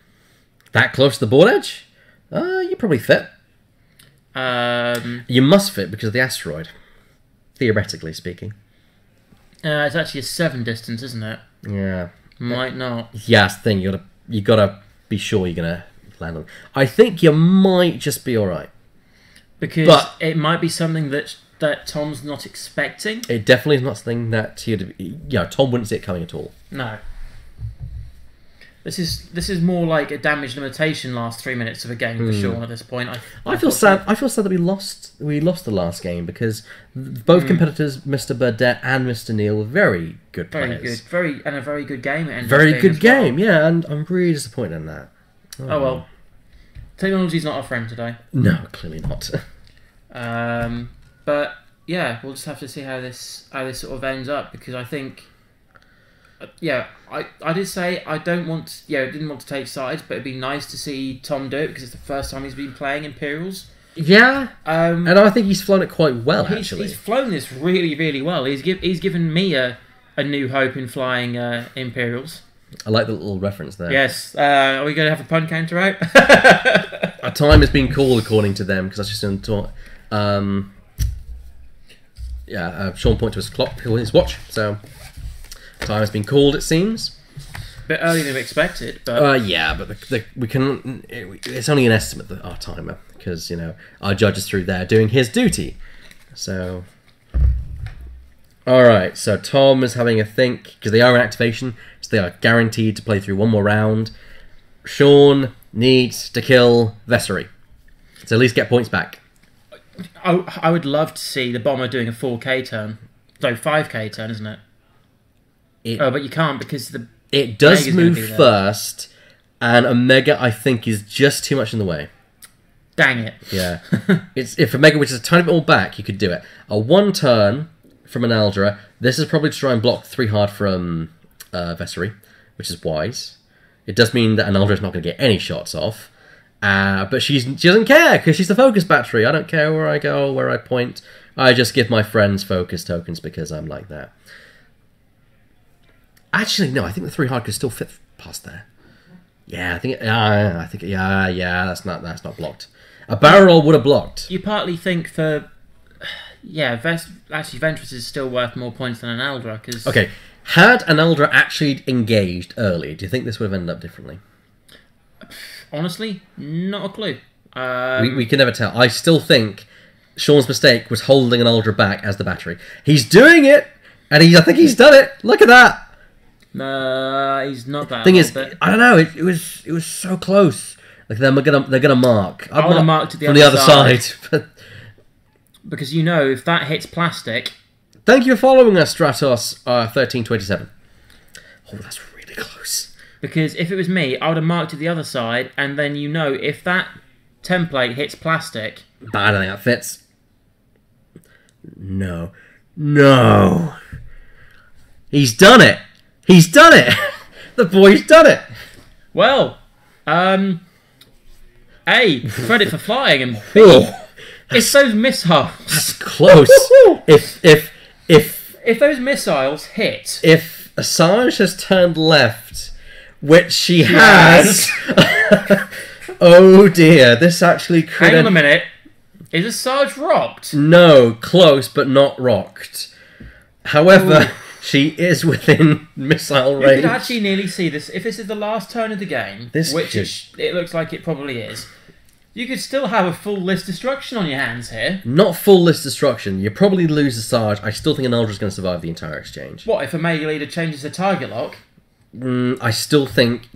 Speaker 1: That close to the board edge? You probably fit. You must fit because of the asteroid. Theoretically speaking.
Speaker 2: It's actually a 7 distance, isn't it?
Speaker 1: Yeah.
Speaker 2: Might not.
Speaker 1: Yeah, that's the thing. You gotta be sure you're gonna land on. I think you might just be alright.
Speaker 2: Because it might be something that Tom's not expecting.
Speaker 1: It definitely is not something that Tom wouldn't see it coming at all.
Speaker 2: No. This is more like a damage limitation last 3 minutes of a game for Shaun at this point.
Speaker 1: I feel sad. I feel sad that we lost the last game because both competitors, Mr. Burdett and Mr. Neal, were very good players.
Speaker 2: Very good game.
Speaker 1: Very good game, yeah, and I'm really disappointed in that.
Speaker 2: Oh well. Technology's not our friend today.
Speaker 1: No, clearly not.
Speaker 2: But yeah, we'll just have to see how this sort of ends up, because I think, I did say I didn't want to take sides, but it'd be nice to see Tom do it because it's the first time he's been playing Imperials.
Speaker 1: Yeah, and I think he's flown it quite well. Actually,
Speaker 2: he's flown this really, really well. He's given me a new hope in flying Imperials.
Speaker 1: I like the little reference there.
Speaker 2: Yes. Are we going to have a pun counter out?
Speaker 1: A time has been called according to them, because I was just on talk. Shaun pointed to his clock, his watch. So time has been called. It seems.
Speaker 2: A bit earlier than expected, but
Speaker 1: we can. It's only an estimate, our timer, because our judge is through there doing his duty. So, all right. So Tom is having a think because they are in activation, so they are guaranteed to play through one more round. Shaun needs to kill Vessery to at least get points back.
Speaker 2: I would love to see the bomber doing a 4K turn. So 5K turn, isn't it? But you can't because
Speaker 1: it does move first, and Omega I think is just too much in the way.
Speaker 2: Dang it!
Speaker 1: Yeah, if Omega, which is a tiny bit more back, you could do it. A 1 turn from an Aldra. This is probably to try and block 3 hard from Vessery, which is wise. It does mean that an Aldra is not going to get any shots off, but she doesn't care because she's the focus battery. I don't care where I go, where I point. I just give my friends focus tokens because I'm like that. Actually, no. I think the 3 hard could still fit past there. Yeah, I think. Yeah. That's not blocked. A barrel roll would have blocked.
Speaker 2: You partly think for. Yeah, actually, Ventress is still worth more points than an Aldra because.
Speaker 1: Okay, had an Aldra actually engaged early, do you think this would have ended up differently?
Speaker 2: Honestly, not a clue.
Speaker 1: We can never tell. I still think Shaun's mistake was holding an Aldra back as the battery. He's doing it, and I think he's done it. Look at that.
Speaker 2: He's not that.
Speaker 1: Thing is, I don't know. It was so close. Like they're gonna mark.
Speaker 2: I would have marked it
Speaker 1: from the other side.
Speaker 2: Because if that hits plastic.
Speaker 1: Thank you for following us, Stratos 1327. Oh, that's really close.
Speaker 2: Because if it was me, I would have marked it the other side, and then if that template hits plastic.
Speaker 1: I don't think that fits. No. He's done it. The boy's done it.
Speaker 2: Well, A, credit for flying, and B, it's those missiles.
Speaker 1: That's close.
Speaker 2: If those missiles hit...
Speaker 1: If Assange has turned left, which she has... Oh dear, this actually could...
Speaker 2: Hang on a minute. Is Assange rocked?
Speaker 1: No, close, but not rocked. However... She is within missile range.
Speaker 2: You could actually nearly see this. If this is the last turn of the game, it looks like it probably is, you could still have a full list destruction on your hands here.
Speaker 1: Not full list destruction. You probably lose the Sarge. I still think an Aldra is going to survive the entire exchange.
Speaker 2: What if a Mega Leader changes the target lock?
Speaker 1: I still think...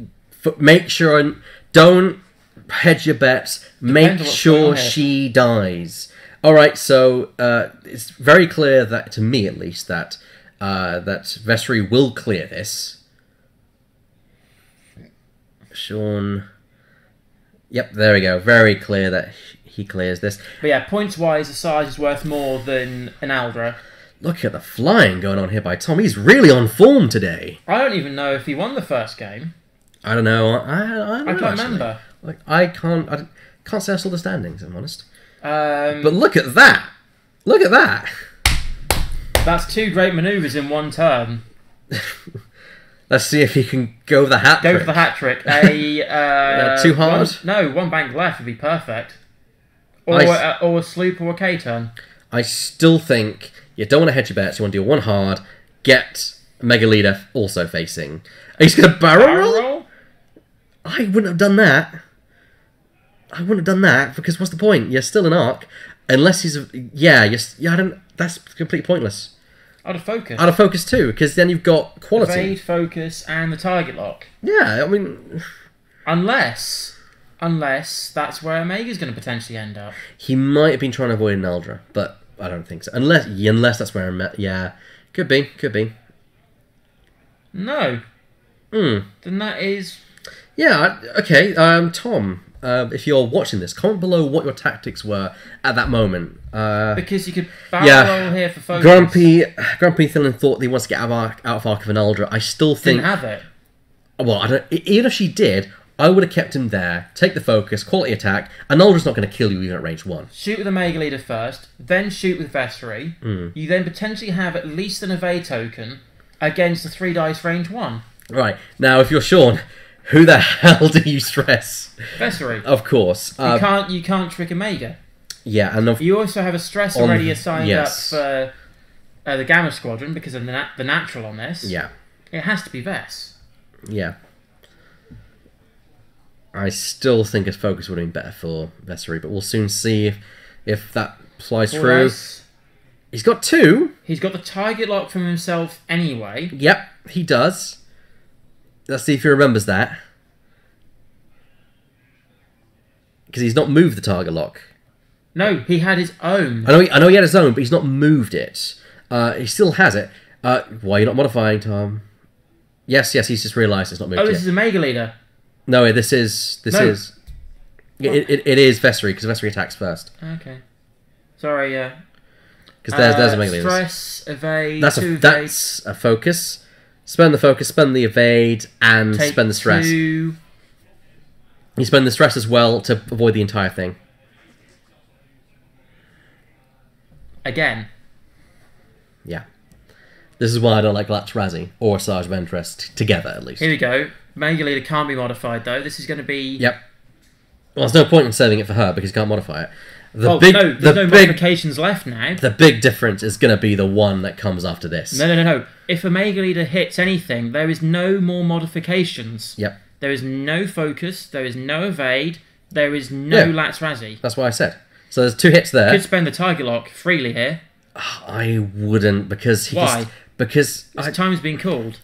Speaker 1: Make sure... Don't hedge your bets. Make sure she dies. Alright, so it's very clear that, to me at least, that Vessery will clear this. Shaun... Yep, there we go. Very clear that he clears this.
Speaker 2: But yeah, points-wise, Asajj is worth more than an Aldra.
Speaker 1: Look at the flying going on here by Tom. He's really on form today.
Speaker 2: I don't even know if he won the first game.
Speaker 1: I don't know. I
Speaker 2: can't remember.
Speaker 1: Like I can't say I saw the standings, if I'm honest. But look at that. Look at that.
Speaker 2: That's 2 great manoeuvres in 1 turn.
Speaker 1: Let's see if he can go for the hat trick.
Speaker 2: Go for the hat trick.
Speaker 1: 2 hard?
Speaker 2: One bank left would be perfect. Or a sloop or a K-turn.
Speaker 1: I still think you don't want to hedge your bets. You want to do 1 hard, get Mega Leader also facing. He's going to barrel roll? I wouldn't have done that. Because what's the point? You're still an arc. Unless he's... that's completely pointless.
Speaker 2: Out of focus.
Speaker 1: Out of focus too, because then you've got quality.
Speaker 2: Evade, focus, and the target lock.
Speaker 1: Yeah, I mean...
Speaker 2: Unless that's where Omega's going to potentially end up.
Speaker 1: He might have been trying to avoid an Aldra, but I don't think so. Unless that's where yeah. Could be. No. Then
Speaker 2: that is...
Speaker 1: Yeah, okay. Tom, if you're watching this, comment below what your tactics were at that moment.
Speaker 2: Because you could barrel roll here for focus.
Speaker 1: Grumpy Thillen thought he wants to get out of arc of an Aldra. I still think...
Speaker 2: Didn't have it.
Speaker 1: Well, even if she did, I would have kept him there, take the focus, quality attack. An Aldra's not going to kill you even at range 1.
Speaker 2: Shoot with the Mega Leader first, then shoot with Vessery. You then potentially have at least an evade token against the 3 dice range 1. Right.
Speaker 1: Now, if you're Shaun... Who the hell do you stress?
Speaker 2: Vessery.
Speaker 1: Of course.
Speaker 2: You can't trick Omega.
Speaker 1: Yeah, and
Speaker 2: you also have a stress already assigned up for the Gamma Squadron because of the natural on this.
Speaker 1: Yeah.
Speaker 2: It has to be Vess.
Speaker 1: Yeah. I still think his focus would have been better for Vessery, but we'll soon see if that flies through. He's got 2.
Speaker 2: He's got the target lock from himself anyway.
Speaker 1: Yep, he does. Let's see if he remembers that. Because he's not moved the target lock.
Speaker 2: No, he had his own.
Speaker 1: I know he had his own, but he's not moved it. He still has it. Why are you not modifying, Tom? Yes, he's just realised it's not moved yet.
Speaker 2: This is a Mega Leader.
Speaker 1: No, this is... It is Vessery, because Vessery attacks first.
Speaker 2: Okay. Sorry, yeah.
Speaker 1: Because there's a Mega Leader.
Speaker 2: Stress, evade,
Speaker 1: That's a focus. Spend the focus, spend the evade, and spend the stress.
Speaker 2: 2.
Speaker 1: You spend the stress as well to avoid the entire thing.
Speaker 2: Again.
Speaker 1: Yeah. This is why I don't like Latch Razzie or Sarge of Interest together, at least.
Speaker 2: Here we go. Mega Leader can't be modified, though. This is going to be...
Speaker 1: Yep. Well, there's no point in saving it for her because you can't modify it.
Speaker 2: There's no modifications left now.
Speaker 1: The big difference is going to be the one that comes after this.
Speaker 2: No. If a Mega Leader hits anything, there is no more modifications.
Speaker 1: Yep.
Speaker 2: There is no focus. There is no evade. There is no Latch Razzie.
Speaker 1: That's what I said. So there's 2 hits there.
Speaker 2: Could spend the target lock freely here.
Speaker 1: I wouldn't because he
Speaker 2: Why?
Speaker 1: Because
Speaker 2: time's been called.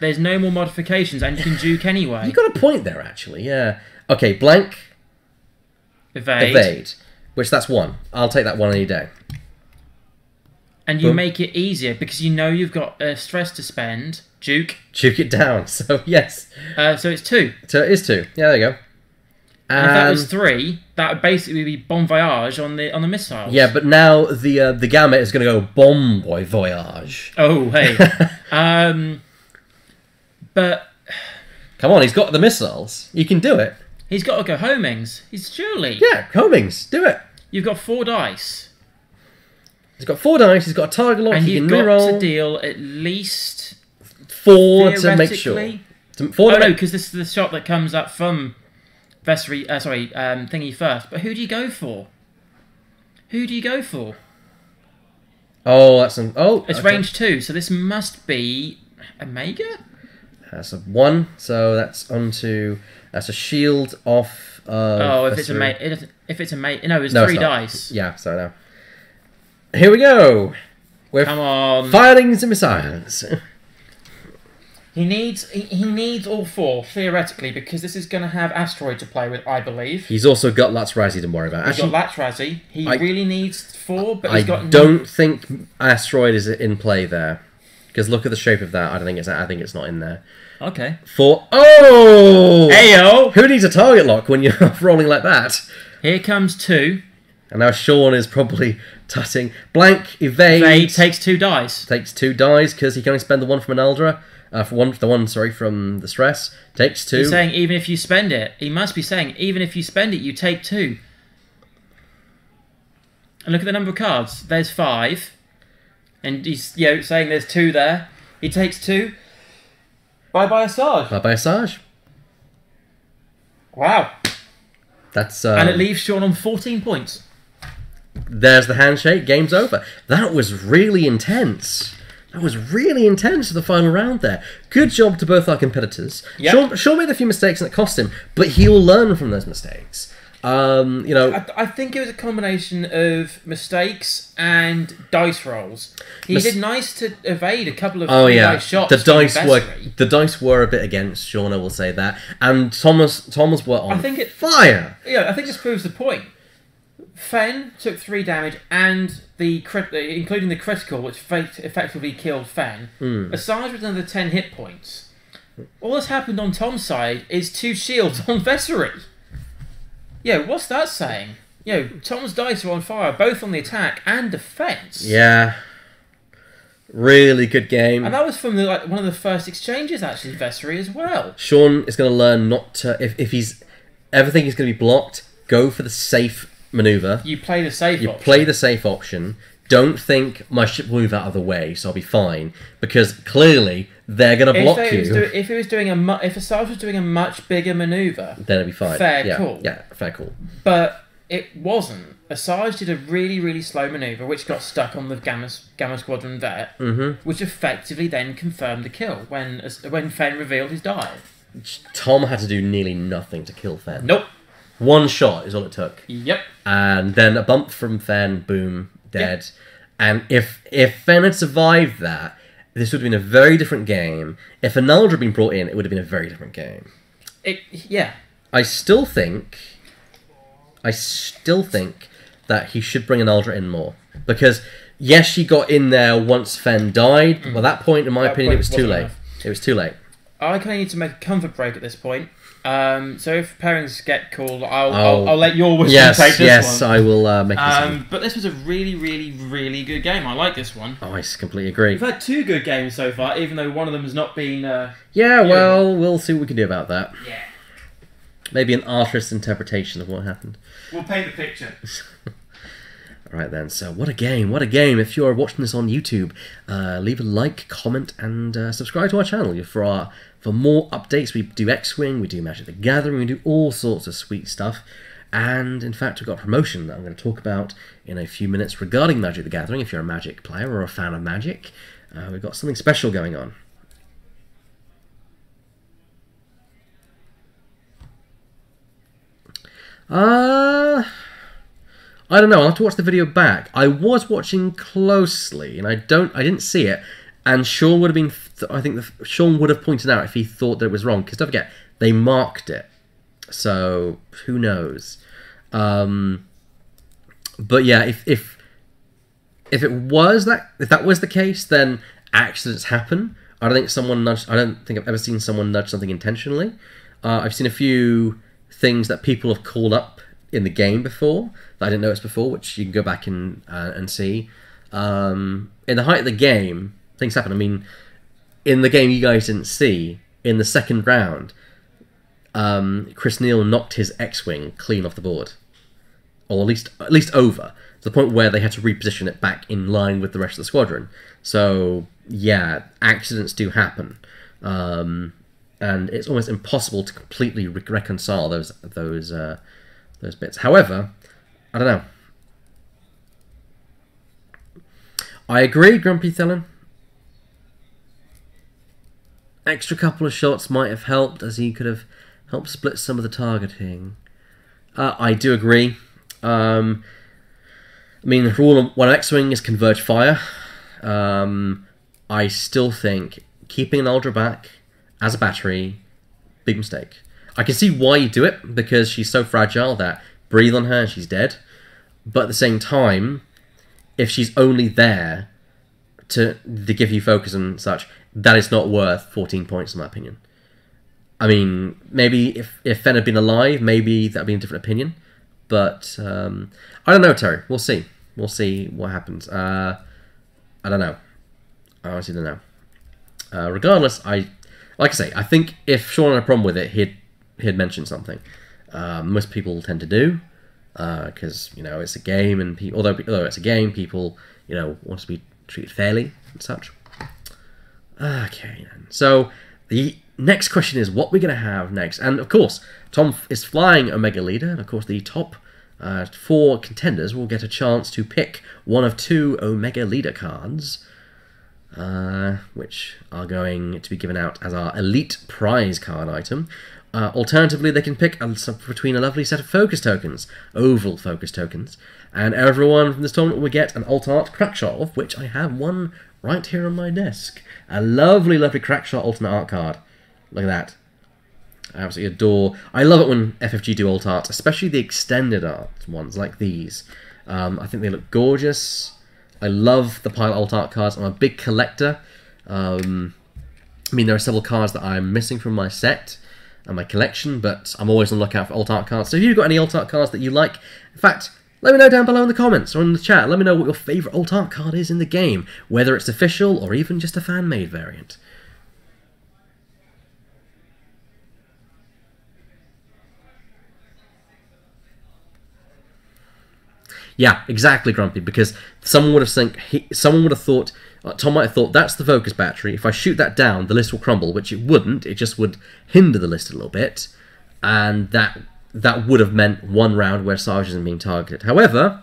Speaker 2: There's no more modifications, and you can juke anyway.
Speaker 1: You got a point there, actually. Yeah. Okay, blank. Evade. Which that's 1. I'll take that 1 any day.
Speaker 2: And you make it easier because you know you've got stress to spend. Juke
Speaker 1: it down. So yes.
Speaker 2: So it's 2.
Speaker 1: So it is 2. Yeah, there you go.
Speaker 2: And if that was 3, that would basically be Bon Voyage on the missiles.
Speaker 1: Yeah, but now the Gamut is going to go Bon Voyage.
Speaker 2: Oh, hey. But
Speaker 1: come on, he's got the missiles. He can do it.
Speaker 2: He's got to go homings. He's surely.
Speaker 1: Yeah, homings. Do it.
Speaker 2: You've got 4 dice.
Speaker 1: He's got 4 dice. He's got a target lock.
Speaker 2: And
Speaker 1: he
Speaker 2: you've
Speaker 1: can
Speaker 2: got
Speaker 1: reroll.
Speaker 2: to deal at least
Speaker 1: 4 to make sure.
Speaker 2: 4 no, because this is the shot that comes up from Vessery. Thingy first. But who do you go for?
Speaker 1: Oh, that's
Speaker 2: it's range 2, so this must be a Mega.
Speaker 1: That's a 1, so that's onto. That's a shield off.
Speaker 2: If it's a mate, no, it's 3 dice.
Speaker 1: Yeah, so now. Here we go.
Speaker 2: Come on.
Speaker 1: Firing some missiles.
Speaker 2: He needs all 4 theoretically because this is going to have asteroid to play with, I believe.
Speaker 1: He's also got Latch Razzie to worry about.
Speaker 2: He's got Latch Razzie. He really needs 4, but he's got.
Speaker 1: I don't think asteroid is in play there because look at the shape of that. I think it's not in there.
Speaker 2: Okay.
Speaker 1: 4. Oh!
Speaker 2: Ayo!
Speaker 1: Who needs a target lock when you're rolling like that?
Speaker 2: Here comes 2.
Speaker 1: And now Shaun is probably tutting. Blank, evade.
Speaker 2: Evade takes 2 dice.
Speaker 1: Takes 2 dice because he can only spend the 1 from an Eldra. From the stress. Takes 2.
Speaker 2: He's saying even if you spend it. He must be saying even if you spend it, you take 2. And look at the number of cards. There's 5. And he's saying there's 2 there. He takes 2. Bye-bye Asajj.
Speaker 1: Bye-bye Asajj.
Speaker 2: Wow.
Speaker 1: That's
Speaker 2: and it leaves Shaun on 14 points.
Speaker 1: There's the handshake. Game's over. That was really intense. The final round there. Good job to both our competitors.
Speaker 2: Yep.
Speaker 1: Shaun made a few mistakes and it cost him, but he'll learn from those mistakes.
Speaker 2: I think it was a combination of mistakes and dice rolls. He did nice to evade a couple of dice shots.
Speaker 1: The dice were a bit against Shaun, I will say that. And Thomas were on fire.
Speaker 2: Yeah, I think this proves the point. Fen took 3 damage and including the critical, which effectively killed Fen. Asajj with another 10 hit points. All that's happened on Tom's side is 2 shields on Vessery. What's that saying? Tom's dice are on fire, both on the attack and defense.
Speaker 1: Yeah. Really good game.
Speaker 2: And that was from one of the first exchanges, actually, Vessery as well.
Speaker 1: Shaun is going to learn not to... If he's ever think he's going to be blocked, go for the safe manoeuvre.
Speaker 2: You play the safe
Speaker 1: option. Don't think my ship will move out of the way, so I'll be fine. Because clearly, they're going to block you.
Speaker 2: If Asajj was doing a much bigger manoeuvre...
Speaker 1: then it'd be fine.
Speaker 2: Cool.
Speaker 1: Yeah, fair call.
Speaker 2: But it wasn't. Asajj did a really, really slow manoeuvre, which got stuck on the Gamma Squadron vet, which effectively then confirmed the kill when Fen revealed his dive.
Speaker 1: Tom had to do nearly nothing to kill Fen.
Speaker 2: Nope.
Speaker 1: 1 shot is all it took.
Speaker 2: Yep.
Speaker 1: And then a bump from Fen, boom, dead. And if Fen had survived that, this would have been a very different game. If an Aldra had been brought in, it would have been a very different game.
Speaker 2: Yeah.
Speaker 1: I still think that he should bring an Aldra in more. Because, yes, she got in there once Fen died, but by that point, in my opinion, it was too late.
Speaker 2: Enough.
Speaker 1: It was too late.
Speaker 2: I kind of need to make a comfort break at this point. So if pairings get called, I'll let your wisdom take this one.
Speaker 1: Yes, I will make this one.
Speaker 2: But this was a really, really, really good game. I like this one.
Speaker 1: Oh, I completely agree.
Speaker 2: We've had 2 good games so far, even though one of them has not been...
Speaker 1: well, we'll see what we can do about that.
Speaker 2: Yeah.
Speaker 1: Maybe an artist's interpretation of what happened.
Speaker 2: We'll paint the picture.
Speaker 1: Alright then, so what a game, what a game. If you're watching this on YouTube, leave a like, comment, and subscribe to our channel for more updates. We do X-Wing, we do Magic the Gathering, we do all sorts of sweet stuff. And in fact, we've got a promotion that I'm going to talk about in a few minutes regarding Magic the Gathering. If you're a Magic player or a fan of Magic, we've got something special going on. I don't know. I'll have to watch the video back. I was watching closely, and I didn't see it. And Shaun would have been. I think Shaun would have pointed out if he thought that it was wrong. Because don't forget, they marked it. So who knows? But yeah, if that was the case, then accidents happen. I don't think I've ever seen someone nudge something intentionally. I've seen a few things that people have called up in the game before that I didn't notice before, which you can go back and see. In the height of the game, things happen. I mean, in the game you guys didn't see, in the second round, Chris Neal knocked his X-Wing clean off the board. Or at least over, to the point where they had to reposition it back in line with the rest of the squadron. So, yeah, accidents do happen. And it's almost impossible to completely reconcile those bits. However, I don't know. I agree, Grumpy Thelen. Extra couple of shots might have helped, as he could have helped split some of the targeting. I do agree. I mean, the rule of one X-Wing is converge fire. I still think keeping an Aldra back as a battery, big mistake. I can see why you do it, because she's so fragile that breathe on her and she's dead. But at the same time, if she's only there to give you focus and such, that is not worth 14 points in my opinion. I mean, maybe if Fen had been alive, maybe that would be a different opinion. But I don't know, Terry. We'll see. We'll see what happens. I don't know. I honestly don't know. Regardless, like I say, I think if Shaun had a problem with it, he'd mention something. Most people tend to do, because it's a game, and although it's a game, people want to be treated fairly and such. Okay, then. So the next question is what we're going to have next, and of course, Tom is flying Omega Leader, and of course the top 4 contenders will get a chance to pick one of 2 Omega Leader cards. Which are going to be given out as our elite prize card item. Alternatively, they can pick between a lovely set of focus tokens, oval focus tokens, and everyone from this tournament will get an alt art crackshot, of which I have one right here on my desk. A lovely, lovely crackshot alternate art card. Look at that. I absolutely adore. I love it when FFG do alt art, especially the extended art ones like these. I think they look gorgeous. I love the pile alt art cards. I'm a big collector. I mean, there are several cards that I'm missing from my set and my collection, but I'm always on the lookout for alt art cards. So if you've got any alt art cards that you like, in fact, let me know down below in the comments or in the chat. Let me know what your favourite alt art card is in the game, whether it's official or even just a fan-made variant. Yeah, exactly, Grumpy, because someone would have thought, Tom might have thought, that's the focus battery. If I shoot that down, the list will crumble, which it wouldn't. It just would hinder the list a little bit, and that would have meant one round where Sarge isn't being targeted. However,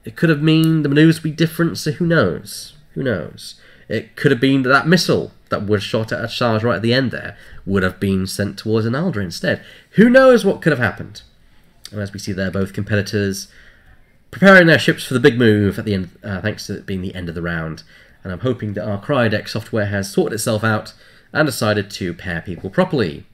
Speaker 1: it could have meant the maneuvers would be different, so who knows? Who knows? It could have been that missile that was shot at Sarge right at the end there would have been sent towards an Aldra instead. Who knows what could have happened? And as we see there, both competitors preparing their ships for the big move at the end, thanks to it being the end of the round. And I'm hoping that our cryodeck software has sorted itself out and decided to pair people properly.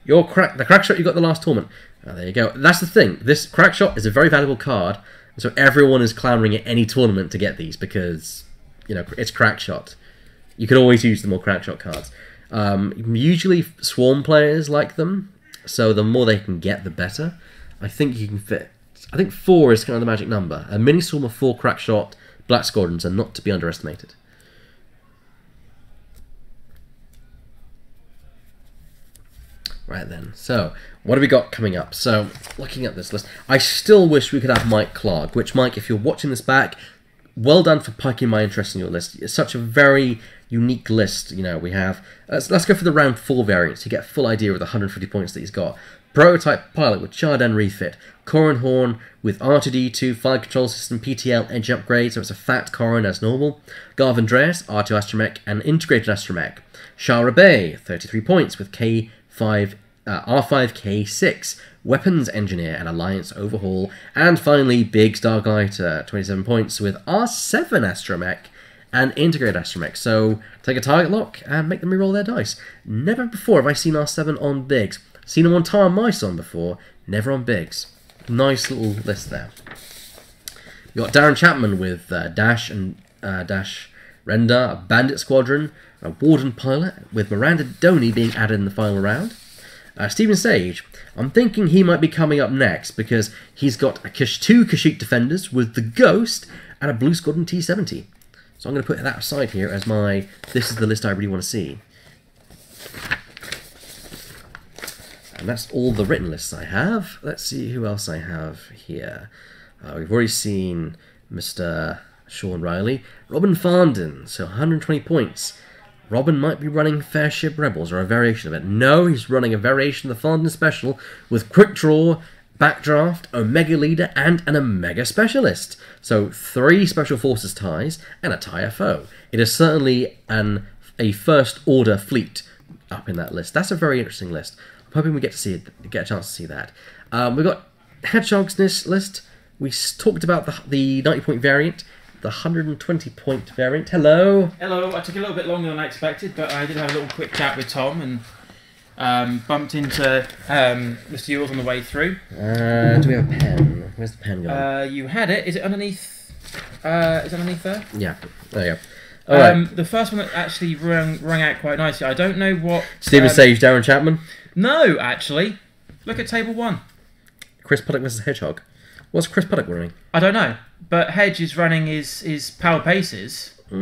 Speaker 1: The crack shot you got the last tournament. There you go. That's the thing. This crack shot is a very valuable card, and so everyone is clamouring at any tournament to get these because, you know, it's crack shot. You can always use the more crack shot cards. Usually swarm players like them, so the more they can get, the better. I think you can fit. I think 4 is kind of the magic number. A mini swarm of 4 crack shot Black Squadrons are not to be underestimated. Right then, so what have we got coming up? So, looking at this list, I still wish we could have Mike Clark, which, Mike, if you're watching this back, well done for piquing my interest in your list. It's such a very unique list. You know, we have... Let's go for the round 4 variants to get a full idea of the 150 points that he's got. Prototype pilot with Chardin refit. Corrin Horn with R2D2, fire control system, PTL, engine upgrade, so it's a fat Corrin as normal. Garv Andreas, R2 astromech, and integrated astromech. Shara Bay, 33 points with R5K6, weapons engineer and alliance overhaul. And finally, Big Starglighter, 27 points with R7 astromech and integrated astromech. So take a target lock and make them reroll their dice. Never before have I seen R7 on Bigs. Seen him on Tar Mice on before, never on Bigs. Nice little list there. We got Darren Chapman with Dash and Dash Render, a Bandit Squadron, a Warden Pilot, with Miranda Doney being added in the final round. Stephen Sage, I'm thinking he might be coming up next because he's got two Kashyyyk Defenders with the Ghost and a Blue Squadron T-70. So I'm going to put that aside here as my, this is the list I really want to see. And that's all the written lists I have. Let's see who else I have here. We've already seen Mr. Shaun Riley. Robin Farndon, so 120 points. Robin might be running Fair Ship Rebels, or a variation of it. No, he's running a variation of the Farndon Special with Quick Draw, Backdraft, Omega Leader, and an Omega Specialist. So 3 Special Forces ties and a tie FO. It is certainly a First Order fleet up in that list. That's a very interesting list. I'm hoping we get a chance to see that. We've got Hedgehog's list. We talked about the 90-point variant. The 120-point variant. Hello.
Speaker 2: Hello. I took a little bit longer than I expected, but I did have a little quick chat with Tom and bumped into Mr. Ewells on the way through.
Speaker 1: Do we have a pen? Where's the pen going?
Speaker 2: You had it. Is it underneath? Is it underneath there?
Speaker 1: Yeah. There you go. All right.
Speaker 2: The first one that actually rung out quite nicely. I don't know what.
Speaker 1: Stephen Sage, Darren Chapman.
Speaker 2: No, actually. Look at table 1.
Speaker 1: Chris Puddock versus Hedgehog. What's Chris Puddock running?
Speaker 2: I don't know, but Hedge is running his power paces.
Speaker 1: Sure,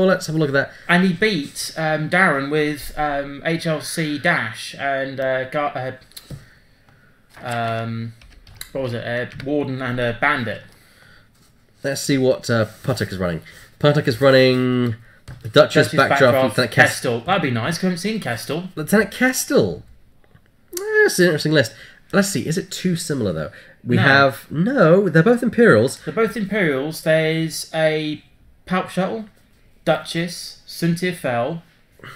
Speaker 1: let's have a look at that.
Speaker 2: And he beat Darren with HLC Dash and what was it? Warden and a Bandit.
Speaker 1: Let's see what Puddock is running. Puddock is running the Duchess, Backdraft, Lieutenant
Speaker 2: Kestel. That'd be nice. 'Cause I haven't seen Kestel.
Speaker 1: Lieutenant Kestel. That's an interesting list. Let's see, is it too similar though? We have... No, they're both Imperials.
Speaker 2: They're both Imperials. There's a Palp Shuttle, Duchess, Cynthia Fell,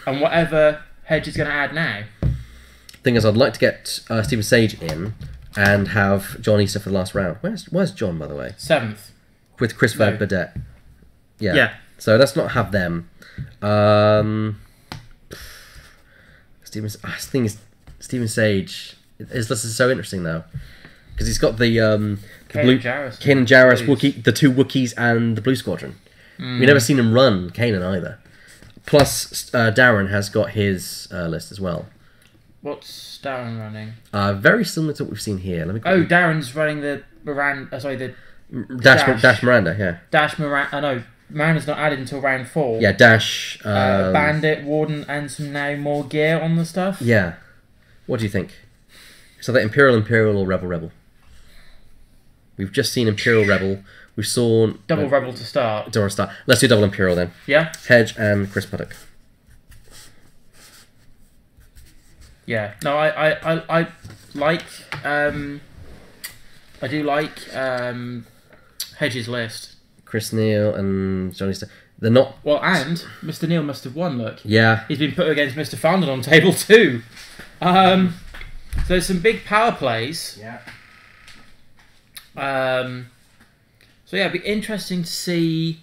Speaker 2: and whatever Hedge is going to add now.
Speaker 1: Thing is, I'd like to get Stephen Sage in and have John Easter for the last round. Where's John, by the way?
Speaker 2: 7th.
Speaker 1: With Chris Van Burdett.
Speaker 2: Yeah.
Speaker 1: So let's not have them. Stephen Sage... His list is so interesting though, because he's got the Kanan Jarrus Wookiee, the 2 Wookiees, and the Blue Squadron. We've never seen him run Kanan either. Plus, Darren has got his list as well.
Speaker 2: What's Darren running?
Speaker 1: Very similar to what we've seen here.
Speaker 2: Darren's running the Miranda. The
Speaker 1: Dash Miranda. Yeah.
Speaker 2: Dash Miranda. No, Miranda's not added until round 4.
Speaker 1: Yeah, Dash.
Speaker 2: Bandit, Warden, and some now more gear on the stuff.
Speaker 1: Yeah. What do you think? So that Imperial, or Rebel? We've just seen Imperial Rebel. We saw...
Speaker 2: Double Rebel to start.
Speaker 1: Let's do double Imperial then.
Speaker 2: Yeah?
Speaker 1: Hedge and Chris Puddock.
Speaker 2: Yeah. No, I like... I do like Hedge's list.
Speaker 1: Chris Neal and Johnny Star. They're not...
Speaker 2: Well, and Mr. Neal must have won, look.
Speaker 1: Yeah.
Speaker 2: He's been put against Mr. Farndon on table 2. So there's some big power plays.
Speaker 1: Yeah.
Speaker 2: So yeah, it'd be interesting to see.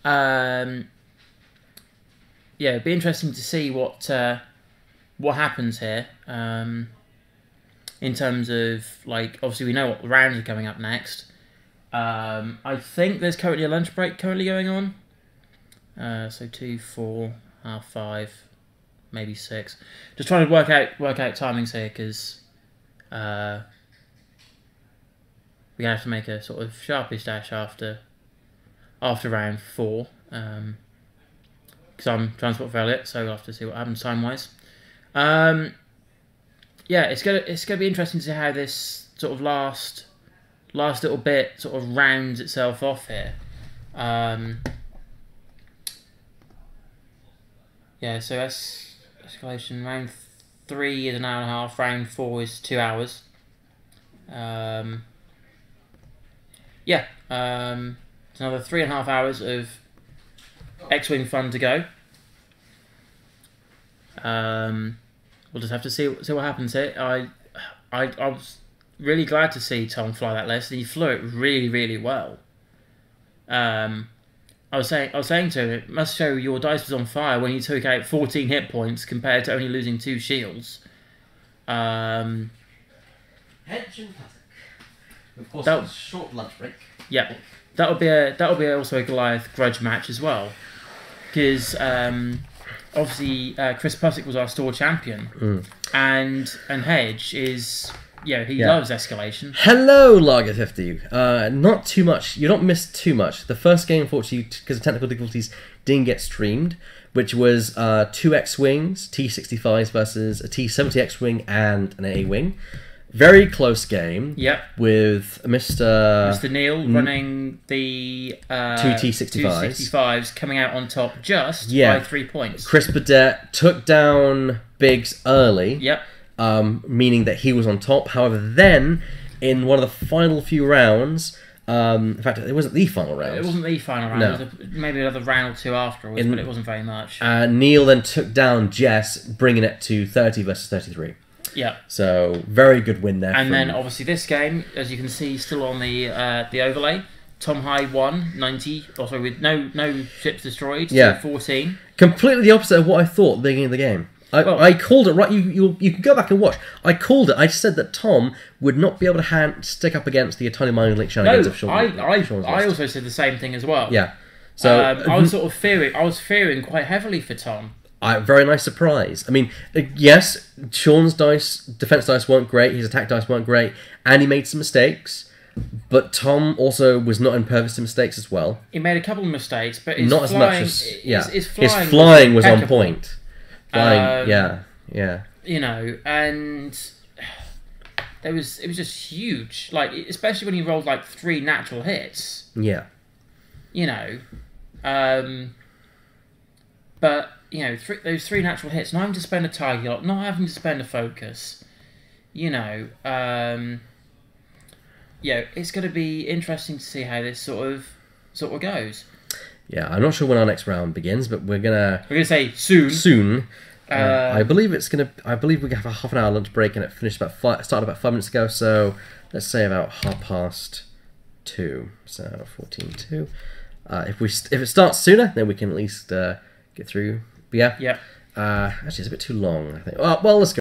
Speaker 2: It'd be interesting to see what happens here. In terms of, like, obviously we know what rounds are coming up next. I think there's currently a lunch break going on. So 2, 4, half 5, maybe 6. Just trying to work out timings here because we're gonna have to make a sort of sharpish dash after round 4. Because I'm transport for Elliot, so we'll have to see what happens time wise. It's gonna be interesting to see how this sort of last little bit sort of rounds itself off here. So escalation round 3 is an hour and a half. Round 4 is 2 hours. It's another 3.5 hours of X-Wing fun to go. We'll just have to see what happens here. I was really glad to see Tom fly that list. He flew it really, really well. I was saying to him, it must show your dice was on fire when you took out 14 hit points compared to only losing 2 shields.
Speaker 1: Hedge and classic. Of course, that was a short lunch break.
Speaker 2: Yeah, that'll be also a Goliath grudge match as well, because obviously Chris Pusick was our store champion, and Hedge is he loves Escalation. Hello,
Speaker 1: Lager 50. Not too much. You don't miss too much. The first game, unfortunately, because of technical difficulties, didn't get streamed, which was 2 X-Wings, T-65s versus a T-70 X-Wing and an A-Wing. Very close game.
Speaker 2: Yep.
Speaker 1: With Mr.
Speaker 2: Neil running the
Speaker 1: 2 T-65s.
Speaker 2: Coming out on top just by 3 points.
Speaker 1: Chris Burdett took down Biggs early.
Speaker 2: Yep.
Speaker 1: Meaning that he was on top. However, then in one of the final few rounds, in fact, it wasn't the final round.
Speaker 2: It wasn't the final round.
Speaker 1: No.
Speaker 2: It was maybe another round or 2 afterwards, but it wasn't very much.
Speaker 1: Neil then took down Jess, bringing it to 30 versus 33.
Speaker 2: Yeah.
Speaker 1: So very good win there.
Speaker 2: And then obviously this game, as you can see, still on the overlay. Tom High won 90, also with no ships destroyed. So 14.
Speaker 1: Completely the opposite of what I thought at the beginning of the game. I called it right. You can go back and watch. I called it. I said that Tom would not be able to stick up against the Eternal Mind Link shenanigans of Shaun.
Speaker 2: I also said the same thing as well.
Speaker 1: Yeah. So
Speaker 2: I was sort of fearing. I was fearing quite heavily for Tom.
Speaker 1: Very nice surprise. I mean, yes, Shaun's defense dice weren't great. His attack dice weren't great, and he made some mistakes. But Tom also was not impervious to mistakes as well.
Speaker 2: He made a couple of mistakes, but
Speaker 1: not as much as
Speaker 2: his
Speaker 1: flying was on point. Flying, yeah.
Speaker 2: You know, and it was just huge. Like, especially when he rolled like 3 natural hits.
Speaker 1: Yeah.
Speaker 2: You know, but you know, those 3 natural hits, not having to spend a target lock, not having to spend a focus. You know, it's going to be interesting to see how this sort of goes.
Speaker 1: Yeah, I'm not sure when our next round begins, but we're gonna
Speaker 2: say soon.
Speaker 1: Soon. I believe we have a half an hour lunch break, and it started about 5 minutes ago. So let's say about 2:30. So 14:02. If it starts sooner, then we can at least get through. But yeah.
Speaker 2: Yeah.
Speaker 1: Actually, it's a bit too long, I think. Well, let's go.